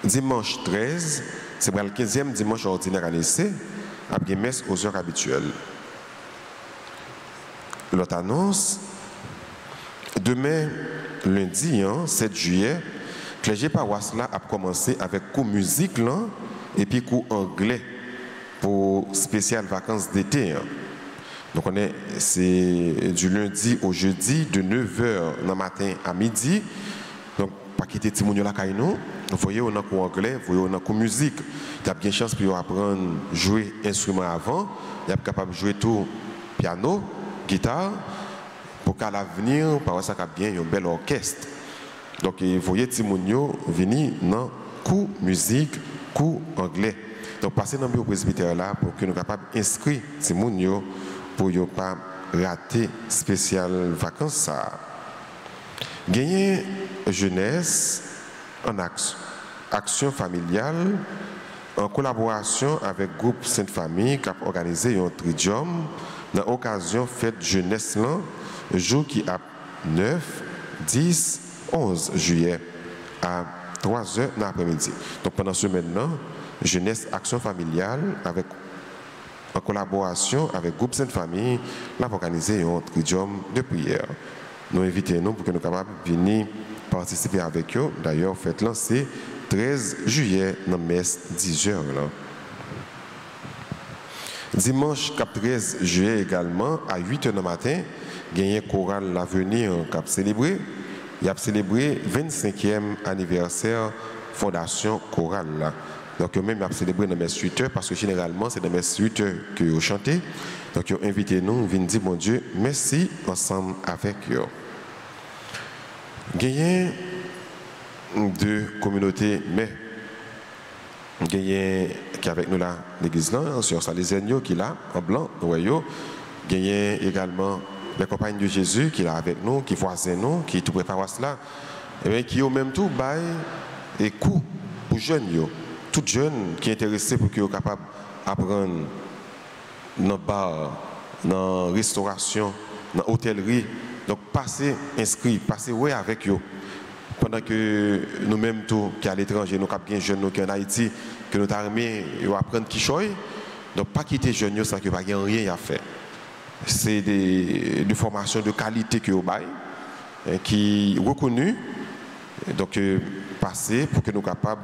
Dimanche 13, c'est le 15e dimanche ordinaire à l'essai, à messe aux heures habituelles. L'autre annonce, demain, lundi, 7 juillet, clergé paroisse là a commencé avec cours musique là, et puis cours anglais pour spécial vacances d'été. Donc c'est du lundi au jeudi de 9h dans le matin à midi. Donc pas quitter Timounio la Kaino. Vous voyez on a cours anglais, vous voyez on a cours musique. Il y a bien chance pour apprendre à jouer instrument avant, il est capable de jouer tout piano, guitare pour qu'à l'avenir par ça qu'a bien un bel orchestre. Donc vous voyez Timounio venir dans cours musique, cours anglais. Donc passez dans le bureau presbytère là pour que nous capables d'inscrire Timounio pour ne pas rater spécial vacances ça. Gagner jeunesse en action familiale en collaboration avec le groupe Sainte Famille qui a organisé un tridium dans l'occasion fête jeunesse là, jour qui a 9, 10, 11 juillet à 3h dans l'après-midi. Donc pendant ce maintenant, jeunesse action familiale en collaboration avec le groupe Sainte Famille, l'a organisé un tridium de prière. Nous invitons nous pour que nous soyons capables de venir participer avec eux. D'ailleurs, fête lancée 13 juillet dans messe 10h. Dimanche 13 juillet également, à 8h du matin, il y a un choral l'avenir qui a célébré. Il a célébré le 25e anniversaire Fondation Chorale. Donc, même a célébré dans mes 8 heures parce que généralement, c'est dans mes 8 heures que vous chantez. Donc, vous invitez nous, vous dire, mon Dieu, merci ensemble avec eux. Il y a deux communautés, mais il y a qui est avec nous là, l'église là, sur Salesiennes qui est là, en blanc, noyau. Il y a également les compagnes de Jésus qui est là avec nous, qui voisin nous, qui tout prépare cela, et bien qui ont même tout bail et coût pour jeunes yo. Tout jeune qui est intéressé pour qu'ils soient capables d'apprendre dans le bar, dans la restauration, dans l'hôtellerie. Donc, passez inscrit, passez ouais avec eux. Pendant que nous-mêmes, qui à l'étranger, nous avons bien jeunes qui en Haïti, que nous avons aimé apprendre qui choisit. Donc, pas quitter les jeunes sans que pas rien à faire. C'est des formations de qualité que vous avez, qui sont reconnues. Donc, passez pour que nous soyons capables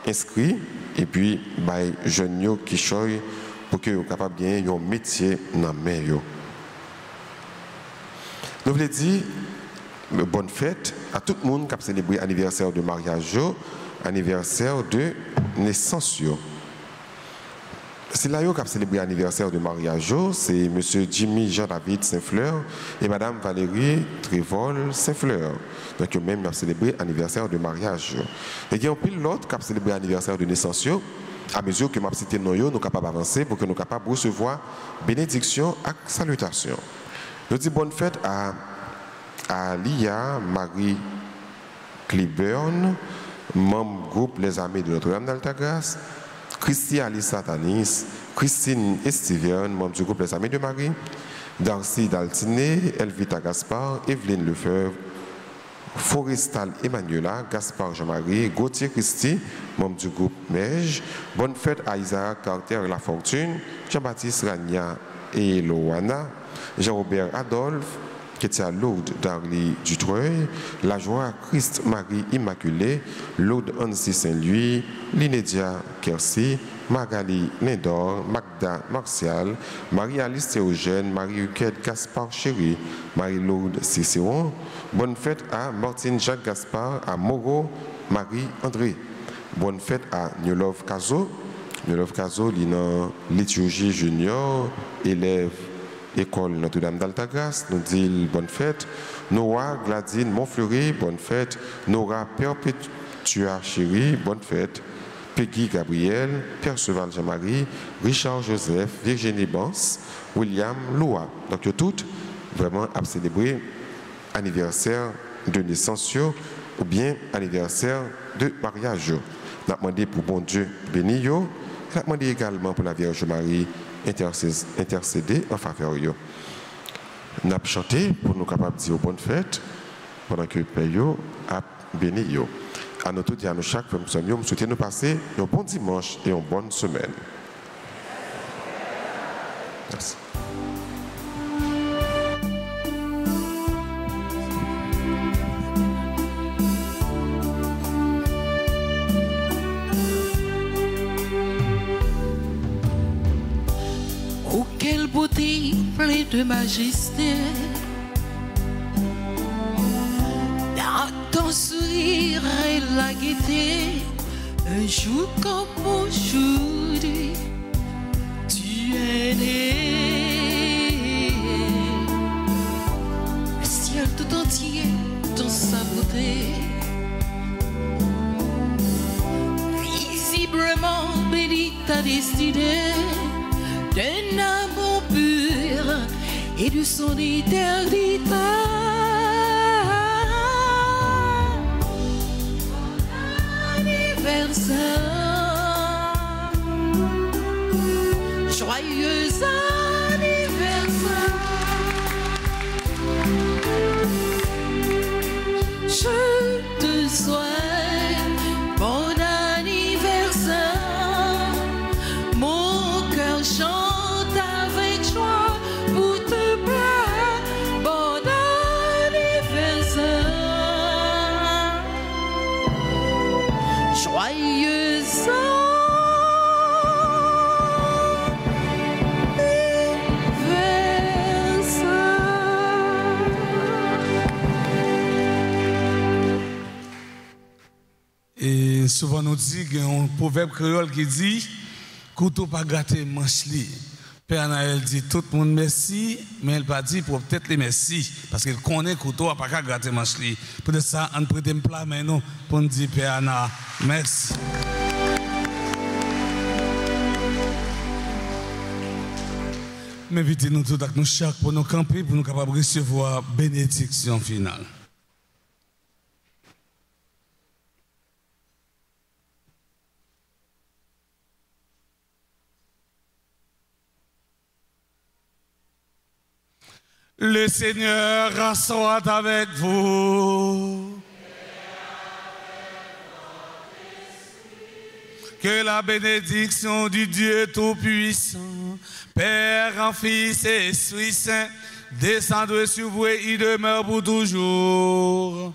inscrits et puis les jeunes qui choisissent pour que nous soyons capables de gagner un métier dans la main. Nous voulons dire bonne fête à tout le monde qui a célébré l'anniversaire de mariage, anniversaire de naissance. C'est là qui a célébré l'anniversaire de mariage, c'est M. Jimmy Jean-David Saint-Fleur et Mme Valérie Trévol Saint-Fleur. Donc, eux-mêmes ont célébré l'anniversaire de mariage. Et il y a un pile l'autre qui a célébré l'anniversaire de naissance. À mesure que je cité nous sommes capables d'avancer pour que nous soyons capables de recevoir bénédiction et salutation. Nous disons bonne fête à Lia Marie Cliburn, membre groupe Les Amis de Notre-Dame d'Altagrace, Christy Alice Satanis, Christine Estivian, membre du groupe Les Amis de Marie, Darcy Daltiné, Elvita Gaspard, Evelyne Lefebvre, Forestal Emmanuela, Gaspard Jean-Marie, Gauthier Christy, membre du groupe MEJ. Bonne fête à Isaac Carter La Fortune, Jean-Baptiste Rania et Loana, Jean-Robert Adolphe, Ketia Laude Darly Dutreuil, La Joie Christ Marie Immaculée, Laude Annecy Saint-Louis, Linédia Kersi, Magali Lindor, Magda Martial, Marie-Alice Théogène, Marie-Huguette Gaspard Chéri, Marie-Laude Cicéron. Bonne fête à Martine Jacques Gaspard, à Moreau Marie-André. Bonne fête à Niolov Caso. Niolov Caso, liturgie junior, élève École Notre-Dame d'Altagrace, nous dit bonne fête. Nora Gladine Montfleury, bonne fête. Nora Perpétua Chéri, bonne fête. Peggy Gabriel, Perceval Jean-Marie, Richard Joseph, Virginie Bans, William Loa. Donc, toutes vraiment à célébrer anniversaire de naissance ou bien anniversaire de mariage. Nous avons demandé pour bon Dieu béni. Nous avons demandé également pour la Vierge Marie intercéder en faveur. Nous avons chanté pour nous capables de dire bonne fête pendant que le Père a béni. À nous tous et à nous chaque femme, nous souhaitons nous passer un bon dimanche et une bonne semaine. Merci. Oh, quelle beauté pleine de majesté, dans ton sourire et la gaieté, un jour comme aujourd'hui, tu es né. Le ciel tout entier dans sa beauté, visiblement béni ta destinée, d'un amour pur et de son éternité. Joyeux anniversaire, je te souhaite bon anniversaire, mon cœur chante avec joie pour te plaire, bon anniversaire, joyeux Et souvent nous dit qu'il y a un proverbe créole qui dit couteau pas gâté manche li. Père Naël dit tout le monde merci, mais elle pas dit pour peut-être les merci parce qu'il connaît couteau pas qu'à gâter manche li. Pour ça on prête un plat mais nous pour nous dire Père Anna merci. Mais invitez-nous tous avec nous chaque pour nous camper pour nous capables de recevoir bénédiction finale. Le Seigneur soit avec vous. Que la bénédiction du Dieu Tout-Puissant, Père, Fils et Esprit Saint, descende sur vous et y demeure pour toujours.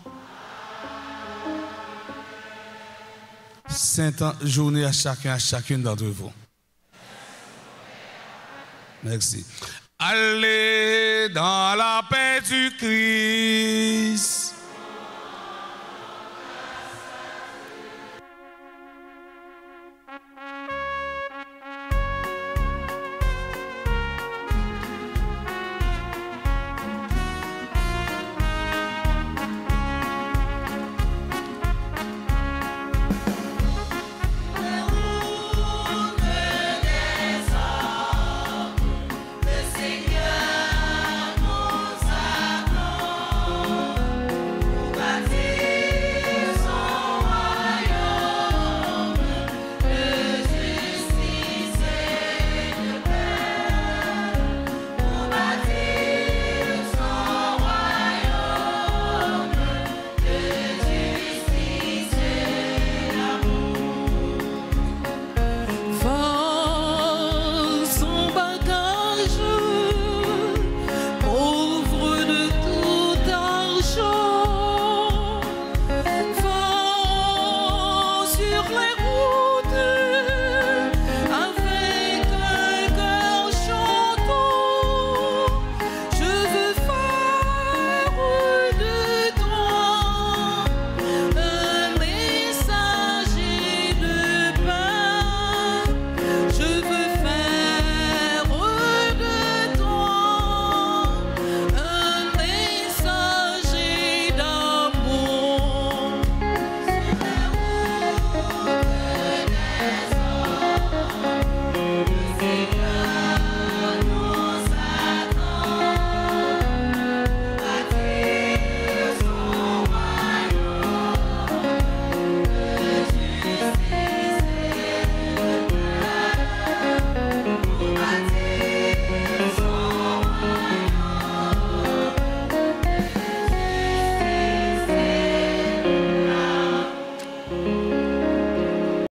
Sainte journée à chacun, à chacune d'entre vous. Merci. Allez dans la paix du Christ.